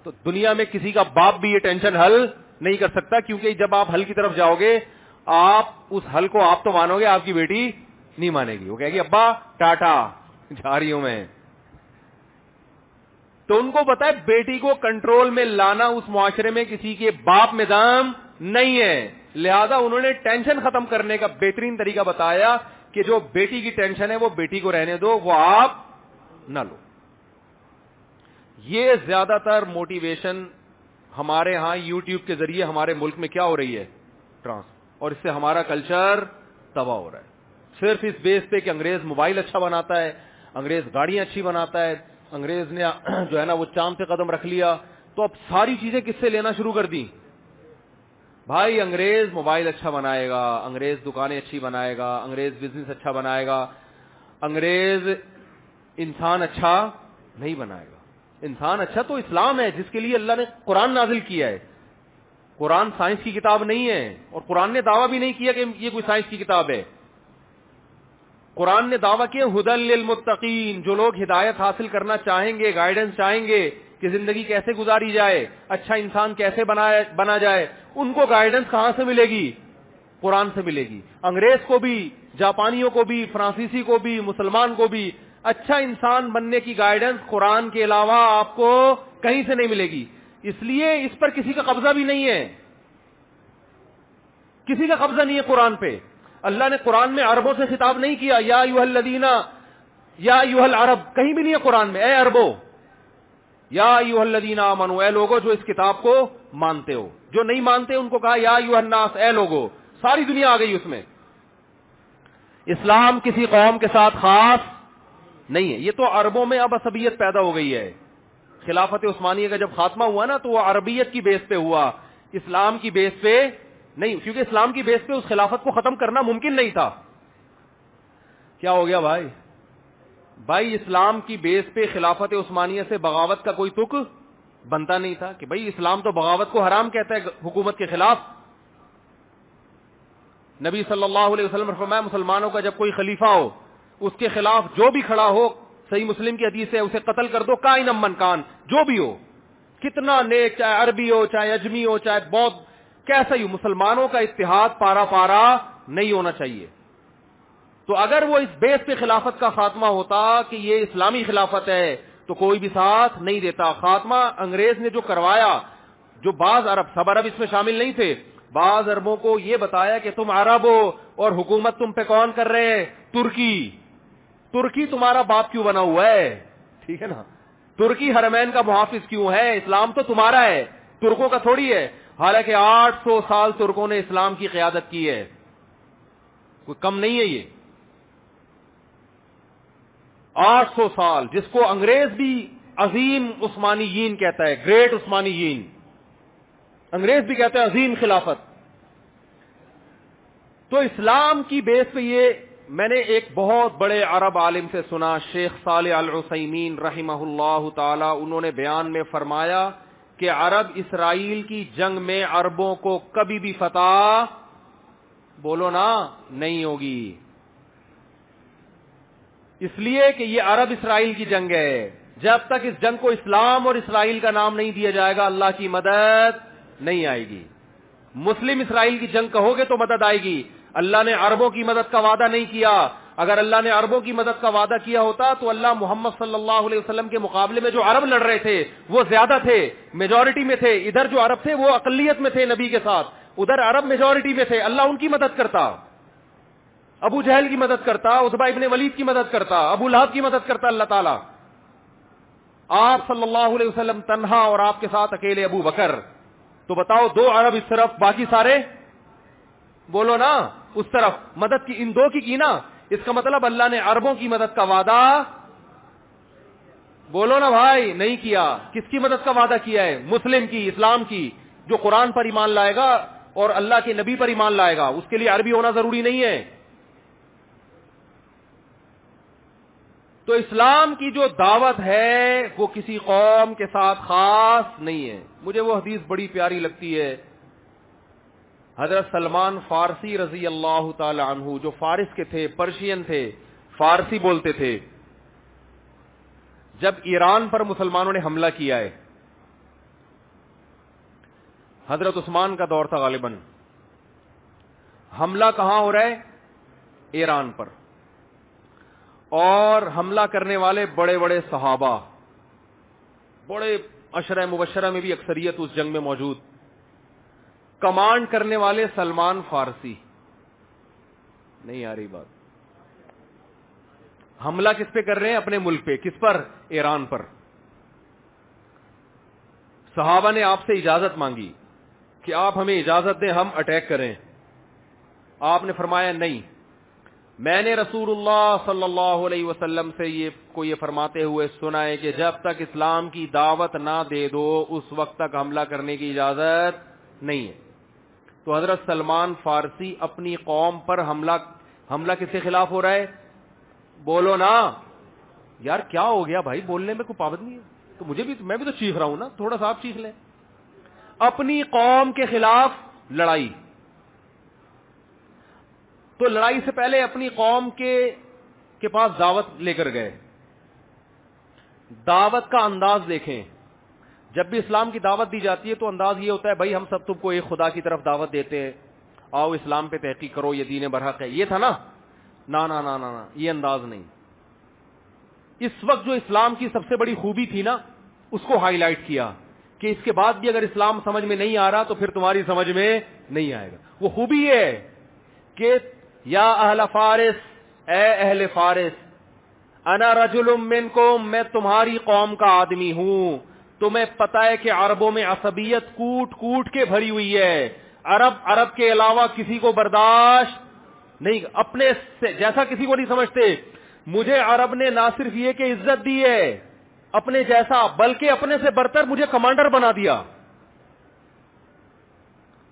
تو دنیا میں کسی کا باپ بھی یہ ٹینشن حل نہیں کر سکتا. کیونکہ جب آپ حل کی طرف جاؤ گے, آپ اس حل کو آپ تو مانو گے, آپ کی بیٹی نہیں مانے گی. وہ کہے گی ابا ٹاٹا جا رہی ہوں میں. تو ان کو پتا ہے بیٹی کو کنٹرول میں لانا اس معاشرے میں کسی کے باپ میں دم نہیں ہے. لہذا انہوں نے ٹینشن ختم کرنے کا بہترین طریقہ بتایا کہ جو بیٹی کی ٹینشن ہے وہ بیٹی کو رہنے دو, وہ آپ نہ لو. یہ زیادہ تر موٹیویشن ہمارے ہاں یوٹیوب کے ذریعے ہمارے ملک میں کیا ہو رہی ہے, اور اس سے ہمارا کلچر تباہ ہو رہا ہے. صرف اس بیس پہ کہ انگریز موبائل اچھا بناتا ہے, انگریز گاڑیاں اچھی بناتا ہے, انگریز نے جو ہے نا وہ چاند پہ قدم رکھ لیا, تو اب ساری چیزیں کس سے لینا شروع کر دی؟ بھائی انگریز موبائل اچھا بنائے گا, انگریز دکانیں اچھی بنائے گا, انگریز بزنس اچھا بنائے گا, انگریز انسان اچھا نہیں بنائے گا. انسان اچھا تو اسلام ہے جس کے لیے اللہ نے قرآن نازل کیا ہے. قرآن سائنس کی کتاب نہیں ہے, اور قرآن نے دعویٰ بھی نہیں کیا کہ یہ کوئی سائنس کی کتاب ہے. قرآن نے دعویٰ کیا ہدی للمتقین, جو لوگ ہدایت حاصل کرنا چاہیں گے, گائیڈنس چاہیں گے کہ زندگی کیسے گزاری جائے, اچھا انسان کیسے بنا جائے, ان کو گائیڈنس کہاں سے ملے گی؟ قرآن سے ملے گی. انگریز کو بھی, جاپانیوں کو بھی, فرانسیسی کو بھی, مسلمان کو بھی اچھا انسان بننے کی گائیڈنس قرآن کے علاوہ آپ کو کہیں سے نہیں ملے گی. اس لیے اس پر کسی کا قبضہ بھی نہیں ہے, کسی کا قبضہ نہیں ہے قرآن پہ. اللہ نے قرآن میں عربوں سے خطاب نہیں کیا, یا ایھا الذین یا ایھا العرب, کہیں بھی نہیں ہے قرآن میں اے عربو. یا ایھا الذین آمنوا, اے لوگوں جو اس کتاب کو مانتے ہو. جو نہیں مانتے ان کو کہا یا ایھا الناس, اے لوگوں. ساری دنیا آ گئی اس میں. اسلام کسی قوم کے ساتھ خاص نہیں ہے. یہ تو عربوں میں اب عصبیت پیدا ہو گئی ہے. خلافت عثمانیہ کا جب خاتمہ ہوا نا تو وہ عربیت کی بیس پہ ہوا, اسلام کی بیس پہ نہیں, کیونکہ اسلام کی بیس پہ اس خلافت کو ختم کرنا ممکن نہیں تھا. کیا ہو گیا بھائی؟ بھائی اسلام کی بیس پہ خلافت عثمانیہ سے بغاوت کا کوئی تک بنتا نہیں تھا کہ بھائی اسلام تو بغاوت کو حرام کہتا ہے حکومت کے خلاف. نبی صلی اللہ علیہ وسلم نے فرمایا مسلمانوں کا جب کوئی خلیفہ ہو اس کے خلاف جو بھی کھڑا ہو، صحیح مسلم کی حدیث ہے، اسے قتل کر دو کائن من کان، جو بھی ہو، کتنا نیک، چاہے عربی ہو، چاہے اجمی ہو، چاہے بودھ، کیسا ہی ہو، مسلمانوں کا اتحاد پارا پارا نہیں ہونا چاہیے. تو اگر وہ اس بیس پہ خلافت کا خاتمہ ہوتا کہ یہ اسلامی خلافت ہے تو کوئی بھی ساتھ نہیں دیتا. خاتمہ انگریز نے جو کروایا، جو بعض عرب، سب عرب اس میں شامل نہیں تھے، بعض عربوں کو یہ بتایا کہ تم عرب ہو اور حکومت تم پہ کون کر رہے ہیں؟ ترکی تمہارا باپ کیوں بنا ہوا ہے؟ ٹھیک ہے نا، ترکی حرمین کا محافظ کیوں ہے؟ اسلام تو تمہارا ہے، ترکوں کا تھوڑی ہے. حالانکہ 800 سال ترکوں نے اسلام کی قیادت کی ہے، کوئی کم نہیں ہے یہ. 800 سال، جس کو انگریز بھی عظیم عثمانیین کہتا ہے، گریٹ عثمانیین، انگریز بھی کہتا ہے عظیم خلافت. تو اسلام کی بیس پہ یہ میں نے ایک بہت بڑے عرب عالم سے سنا، شیخ صالح العثیمین رحمہ اللہ تعالی، انہوں نے بیان میں فرمایا کہ عرب اسرائیل کی جنگ میں عربوں کو کبھی بھی فتح، بولو نا، نہیں ہوگی. اس لیے کہ یہ عرب اسرائیل کی جنگ ہے. جب تک اس جنگ کو اسلام اور اسرائیل کا نام نہیں دیا جائے گا اللہ کی مدد نہیں آئے گی. مسلم اسرائیل کی جنگ کہو گے تو مدد آئے گی. اللہ نے عربوں کی مدد کا وعدہ نہیں کیا. اگر اللہ نے عربوں کی مدد کا وعدہ کیا ہوتا تو اللہ محمد صلی اللہ علیہ وسلم کے مقابلے میں جو عرب لڑ رہے تھے وہ زیادہ تھے، میجورٹی میں تھے. ادھر جو عرب تھے وہ اقلیت میں تھے نبی کے ساتھ، ادھر عرب میجورٹی میں تھے. اللہ ان کی مدد کرتا، ابو جہل کی مدد کرتا، عتبہ ابن ولید کی مدد کرتا، ابو لہب کی مدد کرتا اللہ تعالیٰ. آپ صلی اللہ علیہ وسلم تنہا اور آپ کے ساتھ اکیلے ابو بکر. تو بتاؤ، 2 عرب اس طرف، باقی سارے، بولو نا، اس طرف. مدد کی ان 2 کی نا. اس کا مطلب اللہ نے عربوں کی مدد کا وعدہ، بولو نا بھائی، نہیں کیا. کس کی مدد کا وعدہ کیا ہے؟ مسلم کی، اسلام کی، جو قرآن پر ایمان لائے گا اور اللہ کے نبی پر ایمان لائے گا. اس کے لیے عربی ہونا ضروری نہیں ہے. تو اسلام کی جو دعوت ہے وہ کسی قوم کے ساتھ خاص نہیں ہے. مجھے وہ حدیث بڑی پیاری لگتی ہے. حضرت سلمان فارسی رضی اللہ تعالی عنہ، جو فارس کے تھے، پرشین تھے، فارسی بولتے تھے، جب ایران پر مسلمانوں نے حملہ کیا ہے، حضرت عثمان کا دور تھا غالباً، حملہ کہاں ہو رہا ہے؟ ایران پر. اور حملہ کرنے والے بڑے بڑے صحابہ، بڑے عشرہ مبشرہ میں بھی اکثریت اس جنگ میں موجود. کمانڈ کرنے والے سلمان فارسی. نہیں آ رہی بات؟ حملہ کس پہ کر رہے ہیں؟ اپنے ملک پہ. کس پر؟ ایران پر. صحابہ نے آپ سے اجازت مانگی کہ آپ ہمیں اجازت دیں ہم اٹیک کریں. آپ نے فرمایا نہیں. میں نے رسول اللہ صلی اللہ علیہ وسلم سے یہ فرماتے ہوئے سنا ہے کہ جب تک اسلام کی دعوت نہ دے دو اس وقت تک حملہ کرنے کی اجازت نہیں ہے. تو حضرت سلمان فارسی اپنی قوم پر حملہ کس کے خلاف ہو رہا ہے؟ بولو نا یار، کیا ہو گیا بھائی؟ بولنے میں کوئی پابند نہیں ہے تو میں بھی تو چیخ رہا ہوں نا، تھوڑا سا آپ چیخ لیں. اپنی قوم کے خلاف لڑائی. تو لڑائی سے پہلے اپنی قوم کے پاس دعوت لے کر گئے. دعوت کا انداز دیکھیں. جب بھی اسلام کی دعوت دی جاتی ہے تو انداز یہ ہوتا ہے بھائی ہم سب تم کو ایک خدا کی طرف دعوت دیتے ہیں، آؤ اسلام پہ تحقیق کرو، یہ دین برحق ہے. یہ تھا نا؟ نا نا نا نا نا، یہ انداز نہیں. اس وقت جو اسلام کی سب سے بڑی خوبی تھی نا، اس کو ہائی لائٹ کیا کہ اس کے بعد بھی اگر اسلام سمجھ میں نہیں آ رہا تو پھر تمہاری سمجھ میں نہیں آئے گا. وہ خوبی یہ ہے کہ یا اہل فارس، اے اہل فارس، انا رجل منکم، میں تمہاری قوم کا آدمی ہوں. تمہیں پتہ ہے کہ عربوں میں عصبیت کوٹ کوٹ کے بھری ہوئی ہے. عرب کے علاوہ کسی کو برداشت نہیں، اپنے سے جیسا کسی کو نہیں سمجھتے. مجھے عرب نے نہ صرف یہ کہ عزت دی ہے اپنے جیسا، بلکہ اپنے سے برتر مجھے کمانڈر بنا دیا.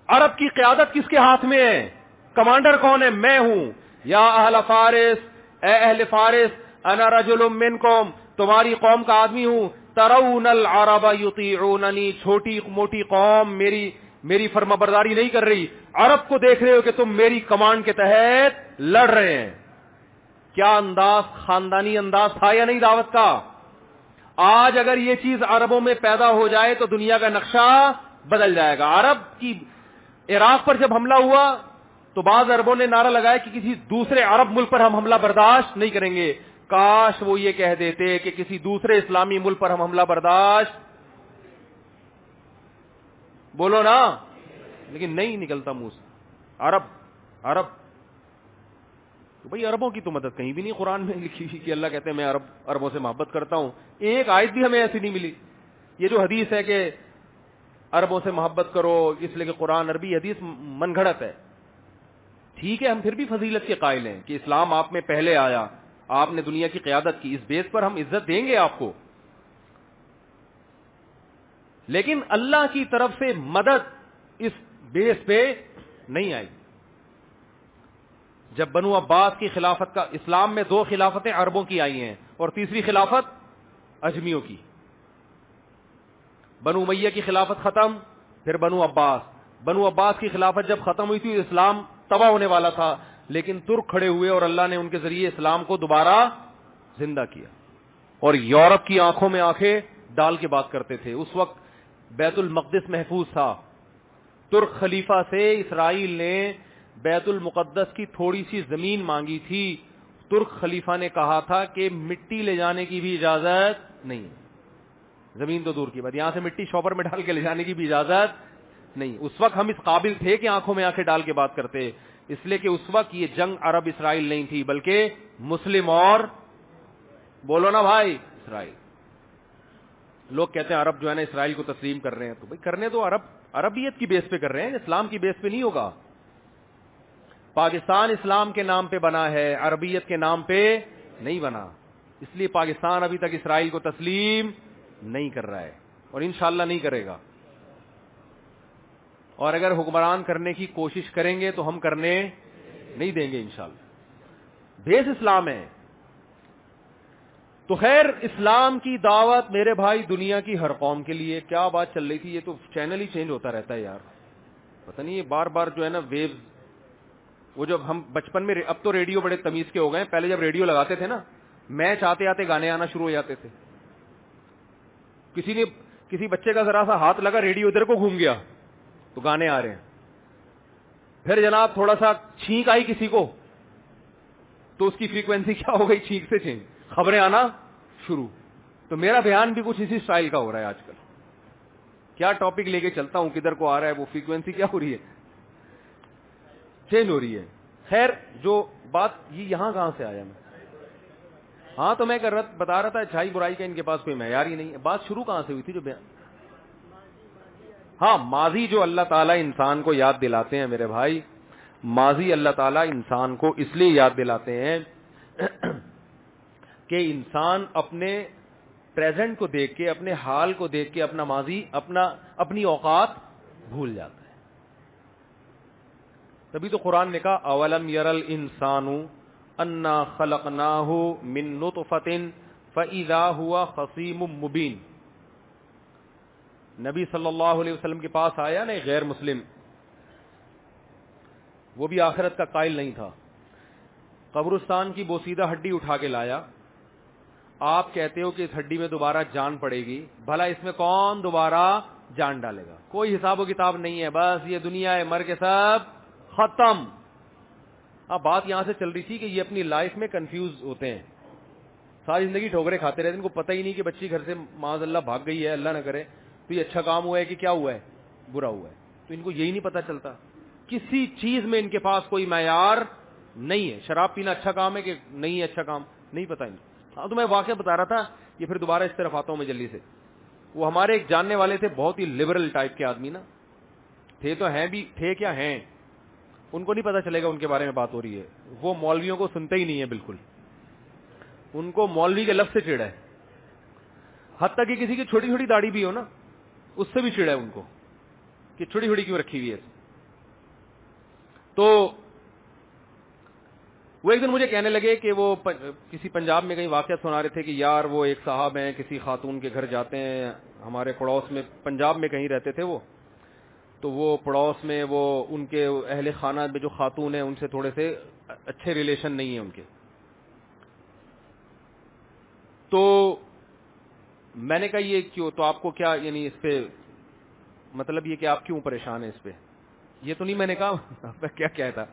عرب کی قیادت کس کے ہاتھ میں ہے؟ کمانڈر کون ہے؟ میں ہوں. یا اہل فارس اے اہل فارس انا رجل منکم، تمہاری قوم کا آدمی ہوں، ترون العرب یطیعوننی، چھوٹی موٹی قوم میری فرما برداری نہیں کر رہی، عرب کو دیکھ رہے ہو کہ تم میری کمانڈ کے تحت لڑ رہے ہیں. کیا انداز، خاندانی انداز تھا یا نہیں دعوت کا؟ آج اگر یہ چیز عربوں میں پیدا ہو جائے تو دنیا کا نقشہ بدل جائے گا. عرب کی عراق پر جب حملہ ہوا تو بعض عربوں نے نعرہ لگایا کہ کسی دوسرے عرب ملک پر ہم حملہ برداشت نہیں کریں گے. کاش وہ یہ کہہ دیتے کہ کسی دوسرے اسلامی ملک پر ہم حملہ برداشت، بولو نا، لیکن نہیں نکلتا منہ سے. عرب تو بھئی عربوں کی تو مدد کہیں بھی نہیں قرآن میں لکھی ہوئی کہ اللہ کہتے ہیں میں عربوں سے محبت کرتا ہوں. ایک آیت بھی ہمیں ایسی نہیں ملی. یہ جو حدیث ہے کہ عربوں سے محبت کرو اس لیے کہ قرآن عربی، حدیث من گھڑت ہے. ٹھیک ہے، ہم پھر بھی فضیلت کے قائل ہیں کہ اسلام آپ میں پہلے آیا، آپ نے دنیا کی قیادت کی، اس بیس پر ہم عزت دیں گے آپ کو. لیکن اللہ کی طرف سے مدد اس بیس پہ نہیں آئی. جب بنو عباس کی خلافت کا، اسلام میں 2 خلافتیں عربوں کی آئی ہیں اور تیسری خلافت اجمیوں کی. بنو امیہ کی خلافت ختم، پھر بنو عباس کی خلافت جب ختم ہوئی تھی اسلام تباہ ہونے والا تھا، لیکن ترک کھڑے ہوئے اور اللہ نے ان کے ذریعے اسلام کو دوبارہ زندہ کیا. اور یورپ کی آنکھوں میں آنکھیں ڈال کے بات کرتے تھے. اس وقت بیت المقدس محفوظ تھا. ترک خلیفہ سے اسرائیل نے بیت المقدس کی تھوڑی سی زمین مانگی تھی. ترک خلیفہ نے کہا تھا کہ مٹی لے جانے کی بھی اجازت نہیں، زمین تو دور کی بات، یہاں سے مٹی شاپر میں ڈال کے لے جانے کی بھی اجازت نہیں. اس وقت ہم اس قابل تھے کہ آنکھوں میں آنکھیں ڈال کے بات کرتے، اس لیے کہ اس وقت یہ جنگ عرب اسرائیل نہیں تھی بلکہ مسلم اور، بولو نا بھائی، اسرائیل. لوگ کہتے ہیں عرب جو ہے نا اسرائیل کو تسلیم کر رہے ہیں، تو بھائی کرنے تو عربیت کی بیس پہ کر رہے ہیں، اسلام کی بیس پہ نہیں ہوگا. پاکستان اسلام کے نام پہ بنا ہے، عربیت کے نام پہ نہیں بنا. اس لیے پاکستان ابھی تک اسرائیل کو تسلیم نہیں کر رہا ہے اور انشاءاللہ نہیں کرے گا. اور اگر حکمران کرنے کی کوشش کریں گے تو ہم کرنے نہیں دیں گے انشاءاللہ. بیس اسلام ہے. تو خیر، اسلام کی دعوت میرے بھائی دنیا کی ہر قوم کے لیے. کیا بات چل رہی تھی، یہ تو چینل ہی چینج ہوتا رہتا ہے یار، پتہ نہیں یہ بار بار جو ہے نا ویوز. وہ جب ہم بچپن میں، اب تو ریڈیو بڑے تمیز کے ہو گئے، پہلے جب ریڈیو لگاتے تھے نا، میچ آتے آتے گانے آنا شروع ہو جاتے تھے. کسی بچے کا ذرا سا ہاتھ لگا، ریڈیو ادھر کو گھوم گیا تو گانے آ رہے ہیں. پھر جناب تھوڑا سا چھینک آئی کسی کو تو اس کی فریکوینسی کیا ہو گئی، چھینک سے چینج، خبریں آنا شروع. تو میرا بیان بھی کچھ اسی سٹائل کا ہو رہا ہے آج کل. کیا ٹاپک لے کے چلتا ہوں، کدھر کو آ رہا ہے، وہ فریکوینسی کیا ہو رہی ہے، چینج ہو رہی ہے. خیر، جو بات یہ یہاں کہاں سے آیا میں، ہاں تو میں بتا رہا تھا اچھائی برائی کا ان کے پاس کوئی معیار ہی نہیں ہے. بات شروع کہاں سے ہوئی تھی جو بیان، ہاں ماضی جو اللہ تعالیٰ انسان کو یاد دلاتے ہیں میرے بھائی، ماضی اللہ تعالیٰ انسان کو اس لیے یاد دلاتے ہیں کہ انسان اپنے پریزنٹ کو دیکھ کے، اپنے حال کو دیکھ کے اپنا ماضی، اپنی اوقات بھول جاتا ہے. تبھی تو قرآن نے کہا اولم یرل انسان انا خلقناہ من نطفۃ فاذا هو خصیم مبین. نبی صلی اللہ علیہ وسلم کے پاس آیا نا غیر مسلم، وہ بھی آخرت کا قائل نہیں تھا، قبرستان کی بوسیدہ ہڈی اٹھا کے لایا. آپ کہتے ہو کہ اس ہڈی میں دوبارہ جان پڑے گی، بھلا اس میں کون دوبارہ جان ڈالے گا؟ کوئی حساب و کتاب نہیں ہے، بس یہ دنیا ہے، مر کے سب ختم. اب بات یہاں سے چل رہی تھی کہ یہ اپنی لائف میں کنفیوز ہوتے ہیں، ساری زندگی ٹھوکریں کھاتے رہتے ہیں، ان کو پتہ ہی نہیں کہ بچی گھر سے معاذ اللہ بھاگ گئی ہے، اللہ نہ کرے، تو یہ اچھا کام ہوا ہے کہ کیا ہوا ہے، برا ہوا ہے. تو ان کو یہی نہیں پتہ چلتا. کسی چیز میں ان کے پاس کوئی معیار نہیں ہے. شراب پینا اچھا کام ہے کہ نہیں ہے اچھا کام، نہیں پتہ ان کو. ہاں تو میں واقعہ بتا رہا تھا، یہ پھر دوبارہ اس طرف آتا ہوں میں جلدی سے. وہ ہمارے ایک جاننے والے تھے، بہت ہی لبرل ٹائپ کے آدمی نا، تھے تو ہیں بھی، تھے کیا ہیں، ان کو نہیں پتا چلے گا ان کے بارے میں بات ہو رہی ہے. وہ مولویوں کو سنتے ہی نہیں ہے بالکل، ان کو مولوی کے لفظ سے چڑ ہے. حتیٰ کہ کسی کی چھوٹی چھوٹی داڑھی بھی ہو نا، اس سے بھی چڑ ہے ان کو کہ چھوٹی چھوٹی کیوں رکھی ہوئی ہے. تو وہ ایک دن مجھے کہنے لگے کہ وہ کسی پنجاب میں کہیں واقعہ سنا رہے تھے کہ یار وہ ایک صاحب ہیں کسی خاتون کے گھر جاتے ہیں, ہمارے پڑوس میں پنجاب میں کہیں رہتے تھے وہ, تو وہ پڑوس میں وہ ان کے اہل خانہ میں جو خاتون ہیں ان سے تھوڑے سے اچھے ریلیشن نہیں ہیں ان کے. تو میں نے کہا یہ کیوں, تو آپ کو کیا یعنی اس پہ مطلب یہ کہ آپ کیوں پریشان ہیں اس پہ؟ یہ تو نہیں میں نے کہا کیا کہتا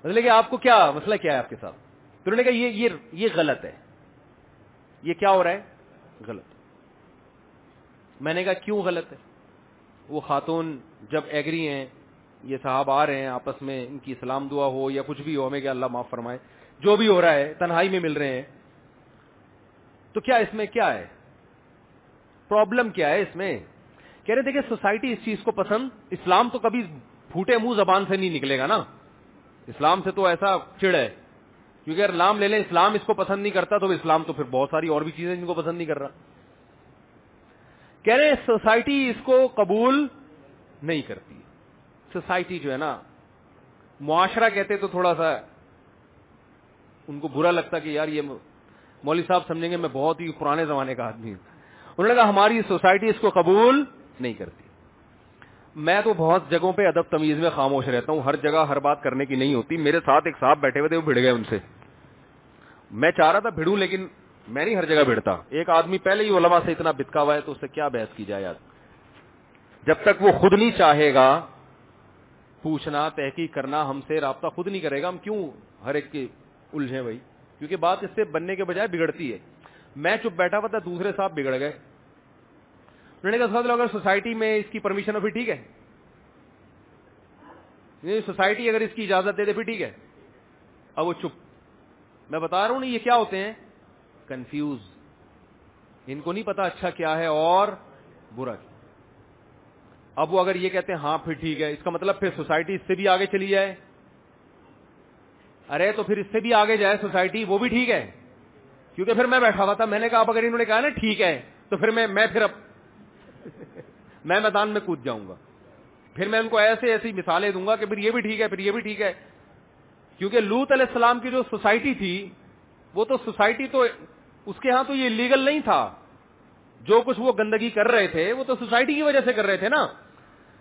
مطلب کہ آپ کو کیا مسئلہ کیا ہے آپ کے ساتھ؟ تو انہوں نے کہا یہ غلط ہے, یہ کیا ہو رہا ہے غلط. میں نے کہا کیوں غلط ہے؟ وہ خاتون جب ایگری ہیں, یہ صاحب آ رہے ہیں آپس میں, ان کی سلام دعا ہو یا کچھ بھی ہو, ہمیں کہ اللہ معاف فرمائے, جو بھی ہو رہا ہے تنہائی میں مل رہے ہیں, تو کیا اس میں کیا ہے پرابلم, کیا ہے اس میں؟ کہہ رہے تھے کہ سوسائٹی اس چیز کو پسند, اسلام تو کبھی پھوٹے منہ زبان سے نہیں نکلے گا نا, اسلام سے تو ایسا چڑ ہے, کیونکہ اگر نام لے لیں اسلام اس کو پسند نہیں کرتا تو اسلام تو پھر بہت ساری اور بھی چیزیں جن کو پسند نہیں کر رہا. کہہ رہے ہیں سوسائٹی اس کو قبول نہیں کرتی. سوسائٹی جو ہے نا, معاشرہ کہتے تو تھوڑا سا ان کو برا لگتا کہ یار یہ مولوی صاحب سمجھیں گے میں بہت ہی پرانے زمانے کا آدمی ہوں. انہوں نے کہا ہماری سوسائٹی اس کو قبول نہیں کرتی. میں تو بہت جگہوں پہ ادب تمیز میں خاموش رہتا ہوں, ہر جگہ ہر بات کرنے کی نہیں ہوتی. میرے ساتھ ایک صاحب بیٹھے ہوئے تھے, وہ بھڑ گئے ان سے. میں چاہ رہا تھا بھڑوں, لیکن میں نہیں ہر جگہ بھڑتا. ایک آدمی پہلے ہی علماء سے اتنا بتکا ہوا ہے تو اس سے کیا بحث کی جائے یار. جب تک وہ خود نہیں چاہے گا پوچھنا تحقیق کرنا, ہم سے رابطہ خود نہیں کرے گا, ہم کیوں ہر ایک کی الجھیں بھائی, کیونکہ بات اس سے بننے کے بجائے بگڑتی ہے. میں چپ بیٹھا ہوا تھا, دوسرے صاحب بگڑ گئے. انہوں نے کہا اگر سوسائٹی میں اس کی پرمیشن ہو پھر ٹھیک ہے, سوسائٹی اگر اس کی اجازت دے دے پھر ٹھیک ہے. اب وہ چپ. میں بتا رہا ہوں نا یہ کیا ہوتے ہیں, کنفیوز, ان کو نہیں پتا اچھا کیا ہے اور برا کیا. اب وہ اگر یہ کہتے ہیں ہاں پھر ٹھیک ہے, اس کا مطلب پھر سوسائٹی اس سے بھی آگے چلی جائے. ارے تو پھر اس سے بھی آگے جائے سوسائٹی, وہ بھی ٹھیک ہے. کیونکہ پھر میں بیٹھا ہوا تھا, میں نے کہا اب اگر انہوں نے کہا نا ٹھیک ہے تو پھر میں پھر اب میں میدان میں کود جاؤں گا. پھر میں ان کو ایسی مثالیں دوں گا کہ پھر یہ بھی ٹھیک ہے, پھر یہ بھی ٹھیک ہے. کیونکہ لوط علیہ السلام کی جو سوسائٹی تھی وہ تو سوسائٹی تو اس کے ہاں تو یہ لیگل نہیں تھا. جو کچھ وہ گندگی کر رہے تھے وہ تو سوسائٹی کی وجہ سے کر رہے تھے نا.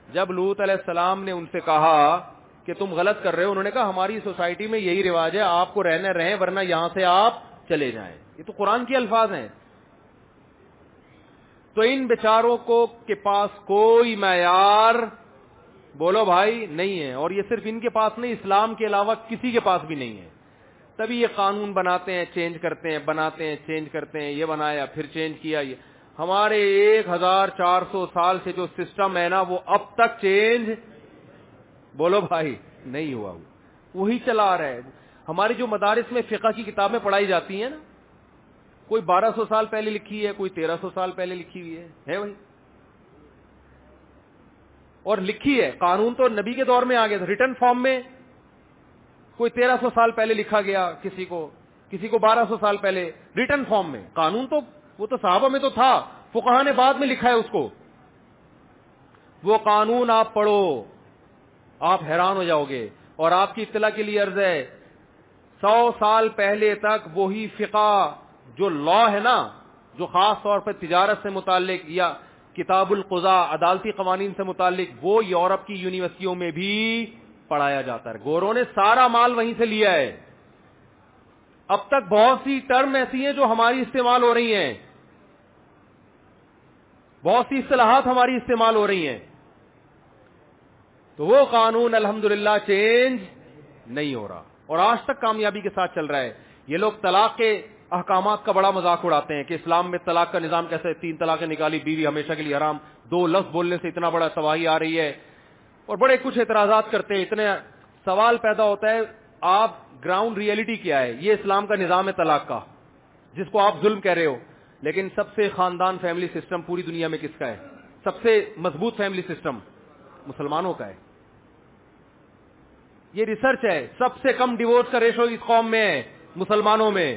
جب لوط علیہ السلام نے ان سے کہا کہ تم غلط کر رہے ہو, انہوں نے کہا ہماری سوسائٹی میں یہی رواج ہے, آپ کو رہنے رہیں ورنہ یہاں سے آپ چلے جائیں. یہ تو قرآن کے الفاظ ہیں. تو ان بیچاروں کو کے پاس کوئی معیار بولو بھائی نہیں ہے, اور یہ صرف ان کے پاس نہیں, اسلام کے علاوہ کسی کے پاس بھی نہیں ہے. تبھی یہ قانون بناتے ہیں, چینج کرتے ہیں, بناتے ہیں, چینج کرتے ہیں. یہ بنایا پھر چینج کیا. یہ ہمارے 1400 سال سے جو سسٹم ہے نا وہ اب تک چینج بولو بھائی نہیں ہوا, وہی چلا آ رہا ہے. ہماری جو مدارس میں فقہ کی کتابیں پڑھائی جاتی ہیں نا, کوئی 1200 سال پہلے لکھی ہے, کوئی 1300 سال پہلے لکھی ہوئی ہے بھائی. اور لکھی ہے, قانون تو نبی کے دور میں آ گیا تھا ریٹن فارم میں, کوئی 1300 سال پہلے لکھا گیا, کسی کو 1200 سال پہلے ریٹن فارم میں. قانون تو وہ تو صحابہ میں تو تھا, فقہا نے بعد میں لکھا ہے اس کو. وہ قانون آپ پڑھو آپ حیران ہو جاؤ گے. اور آپ کی اطلاع کے لیے عرض ہے, 100 سال پہلے تک وہی فقہ جو لا ہے نا, جو خاص طور پر تجارت سے متعلق یا کتاب القضاء عدالتی قوانین سے متعلق, وہ یورپ کی یونیورسٹیوں میں بھی پڑھایا جاتا ہے. گوروں نے سارا مال وہیں سے لیا ہے. اب تک بہت سی ٹرم ایسی ہیں جو ہماری استعمال ہو رہی ہیں, بہت سی اصطلاحات ہماری استعمال ہو رہی ہیں. تو وہ قانون الحمدللہ چینج نہیں ہو رہا اور آج تک کامیابی کے ساتھ چل رہا ہے. یہ لوگ طلاق کے احکامات کا بڑا مذاق اڑاتے ہیں کہ اسلام میں طلاق کا نظام کیسے, 3 طلاقیں نکالی, بیوی ہمیشہ کے لیے حرام, 2 لفظ بولنے سے اتنا بڑا تباہی آ رہی ہے, اور بڑے کچھ اعتراضات کرتے ہیں. اتنے سوال پیدا ہوتا ہے, آپ گراؤنڈ ریئلٹی کیا ہے؟ یہ اسلام کا نظام ہے طلاق کا جس کو آپ ظلم کہہ رہے ہو, لیکن سب سے خاندان فیملی سسٹم پوری دنیا میں کس کا ہے؟ سب سے مضبوط فیملی سسٹم مسلمانوں کا ہے. یہ ریسرچ ہے, سب سے کم ڈیورس کا ریشو اس قوم میں ہے, مسلمانوں میں.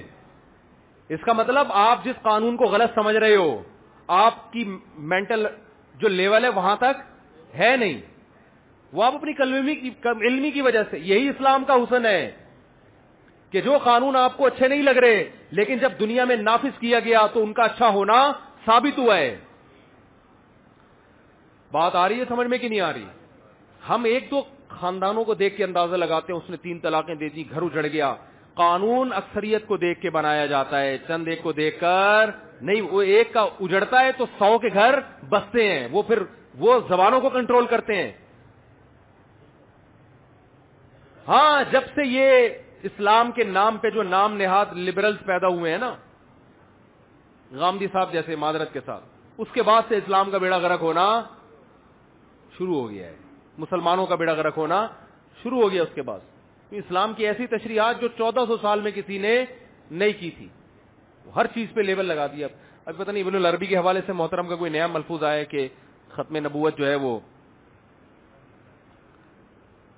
اس کا مطلب آپ جس قانون کو غلط سمجھ رہے ہو, آپ کی مینٹل جو لیول ہے وہاں تک ہے نہیں. وہ آپ اپنی علمی کی وجہ سے. یہی اسلام کا حسن ہے کہ جو قانون آپ کو اچھے نہیں لگ رہے لیکن جب دنیا میں نافذ کیا گیا تو ان کا اچھا ہونا ثابت ہوا ہے. بات آ رہی ہے سمجھ میں کہ نہیں آ رہی؟ ہم ایک دو خاندانوں کو دیکھ کے اندازہ لگاتے ہیں اس نے 3 طلاقیں دے دی, گھر اجڑ گیا. قانون اکثریت کو دیکھ کے بنایا جاتا ہے, چند ایک کو دیکھ کر نہیں. وہ ایک کا اجڑتا ہے تو 100 کے گھر بستے ہیں. وہ پھر وہ زبانوں کو کنٹرول کرتے ہیں. ہاں, جب سے یہ اسلام کے نام پہ جو نام نہاد لبرلز پیدا ہوئے ہیں نا, غامدی صاحب جیسے, معذرت کے ساتھ, اس کے بعد سے اسلام کا بیڑا غرق ہونا شروع ہو گیا ہے. مسلمانوں کا بیڑا غرق ہونا شروع ہو گیا اس کے بعد. اسلام کی ایسی تشریحات جو 1400 سال میں کسی نے نہیں کی تھی, ہر چیز پہ لیبل لگا دیا. اب پتہ نہیں ابن العربی کے حوالے سے محترم کا کوئی نیا ملفوظ آیا کہ ختم نبوت جو ہے وہ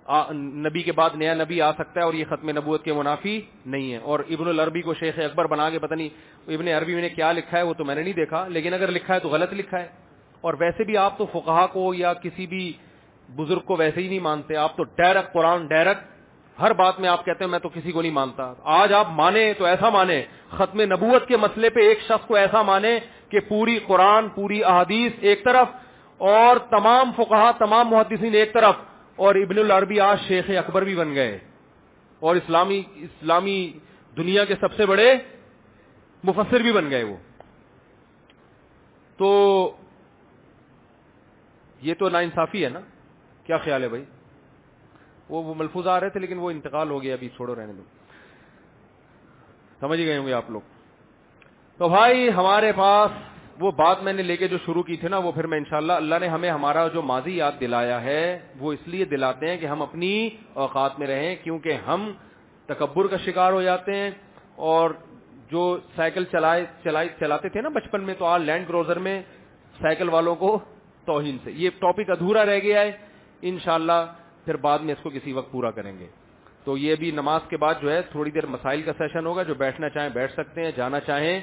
نبی کے بعد نیا نبی آ سکتا ہے اور یہ ختم نبوت کے منافی نہیں ہے. اور ابن العربی کو شیخ اکبر بنا کے, پتہ نہیں ابن عربی میں نے کیا لکھا ہے وہ تو میں نے نہیں دیکھا, لیکن اگر لکھا ہے تو غلط لکھا ہے. اور ویسے بھی آپ تو فقہا کو یا کسی بھی بزرگ کو ویسے ہی نہیں مانتے, آپ تو ڈائریکٹ قرآن ڈائریکٹ ہر بات میں آپ کہتے ہیں میں تو کسی کو نہیں مانتا. آج آپ مانے تو ایسا مانے, ختم نبوت کے مسئلے پہ ایک شخص کو ایسا مانے کہ پوری قرآن پوری احادیث ایک طرف اور تمام فقہا تمام محدثین ایک طرف, اور ابن العربی آج شیخ اکبر بھی بن گئے اور اسلامی دنیا کے سب سے بڑے مفسر بھی بن گئے وہ. تو یہ تو ناانصافی ہے نا, کیا خیال ہے بھائی؟ وہ ملفوظ آ رہے تھے لیکن وہ انتقال ہو گیا, ابھی چھوڑو رہنے دو, سمجھ گئے ہوں گے آپ لوگ. تو بھائی ہمارے پاس وہ بات میں نے لے کے جو شروع کی تھی نا, وہ پھر میں انشاءاللہ, اللہ نے ہمیں ہمارا جو ماضی یاد دلایا ہے وہ اس لیے دلاتے ہیں کہ ہم اپنی اوقات میں رہیں, کیونکہ ہم تکبر کا شکار ہو جاتے ہیں. اور جو سائیکل چلاتے تھے نا بچپن میں, تو آج لینڈ کروزر میں سائیکل والوں کو توہین سے. یہ ٹاپک ادھورا رہ گیا ہے, انشاءاللہ پھر بعد میں اس کو کسی وقت پورا کریں گے. تو یہ بھی نماز کے بعد جو ہے تھوڑی دیر مسائل کا سیشن ہوگا, جو بیٹھنا چاہیں بیٹھ سکتے ہیں, جانا چاہیں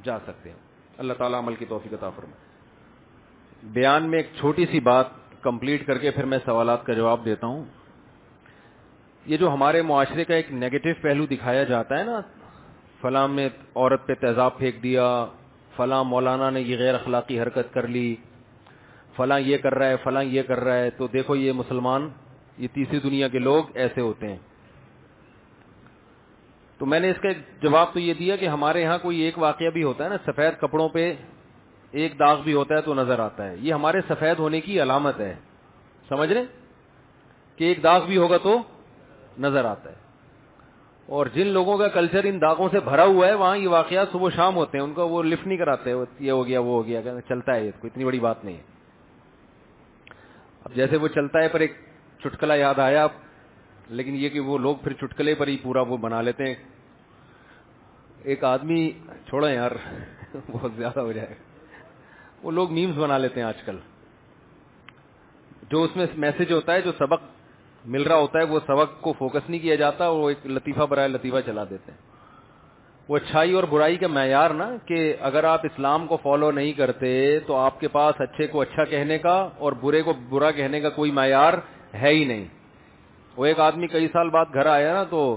جا سکتے ہیں. اللہ تعالیٰ عمل کی توفیق عطا فرمائے. بیان میں ایک چھوٹی سی بات کمپلیٹ کر کے پھر میں سوالات کا جواب دیتا ہوں. یہ جو ہمارے معاشرے کا ایک نیگیٹو پہلو دکھایا جاتا ہے نا, فلاں میں عورت پہ تیزاب پھینک دیا, فلاں مولانا نے یہ غیر اخلاقی حرکت کر لی, فلاں یہ کر رہا ہے, فلاں یہ کر رہا ہے, تو دیکھو یہ مسلمان, یہ تیسری دنیا کے لوگ ایسے ہوتے ہیں. تو میں نے اس کا جواب تو یہ دیا کہ ہمارے یہاں کوئی ایک واقعہ بھی ہوتا ہے نا, سفید کپڑوں پہ ایک داغ بھی ہوتا ہے تو نظر آتا ہے. یہ ہمارے سفید ہونے کی علامت ہے, سمجھ رہے کہ ایک داغ بھی ہوگا تو نظر آتا ہے. اور جن لوگوں کا کلچر ان داغوں سے بھرا ہوا ہے وہاں یہ واقعات صبح شام ہوتے ہیں, ان کو وہ لفٹ نہیں کراتے, یہ ہو گیا وہ ہو گیا, چلتا ہے, یہ کوئی اتنی بڑی بات نہیں ہے. اب جیسے وہ چلتا ہے پر ایک چٹکلا یاد آیا, لیکن یہ کہ وہ لوگ پھر چٹکلے پر ہی پورا وہ بنا لیتے ہیں. ایک آدمی, چھوڑا یار بہت زیادہ ہو جائے, وہ لوگ میمز بنا لیتے ہیں آج کل, جو اس میں میسج ہوتا ہے, جو سبق مل رہا ہوتا ہے, وہ سبق کو فوکس نہیں کیا جاتا, وہ ایک لطیفہ برائے لطیفہ چلا دیتے ہیں. وہ اچھائی اور برائی کا معیار نا, کہ اگر آپ اسلام کو فالو نہیں کرتے تو آپ کے پاس اچھے کو اچھا کہنے کا اور برے کو برا کہنے کا کوئی معیار ہے ہی نہیں. وہ ایک آدمی کئی سال بعد گھر آیا نا, تو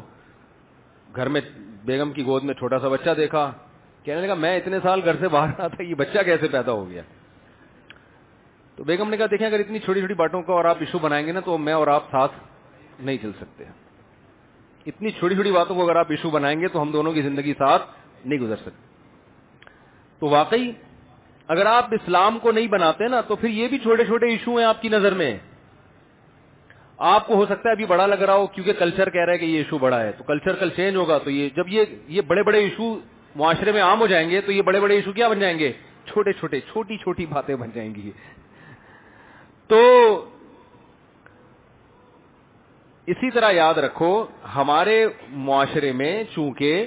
گھر میں بیگم کی گود میں چھوٹا سا بچہ دیکھا, کہنے لگا میں اتنے سال گھر سے باہر آتا, یہ بچہ کیسے پیدا ہو گیا؟ تو بیگم نے کہا دیکھیں اگر اتنی چھوٹی چھوٹی باتوں کو اور آپ ایشو بنائیں گے نا تو میں اور آپ ساتھ نہیں چل سکتے. اتنی چھوٹی چھوٹی باتوں کو اگر آپ ایشو بنائیں گے تو ہم دونوں کی زندگی ساتھ نہیں گزر سکتے. تو واقعی اگر آپ اسلام کو نہیں بناتے نا تو پھر یہ بھی چھوٹے چھوٹے ایشو ہیں آپ کی نظر میں. آپ کو ہو سکتا ہے ابھی بڑا لگ رہا ہو کیونکہ کلچر کہہ رہا ہے کہ یہ ایشو بڑا ہے, تو کلچر کل چینج ہوگا, تو یہ جب یہ بڑے بڑے ایشو معاشرے میں عام ہو جائیں گے تو یہ بڑے بڑے ایشو کیا بن جائیں گے؟ چھوٹے چھوٹے چھوٹی چھوٹی باتیں بن جائیں گی. تو اسی طرح یاد رکھو ہمارے معاشرے میں چونکہ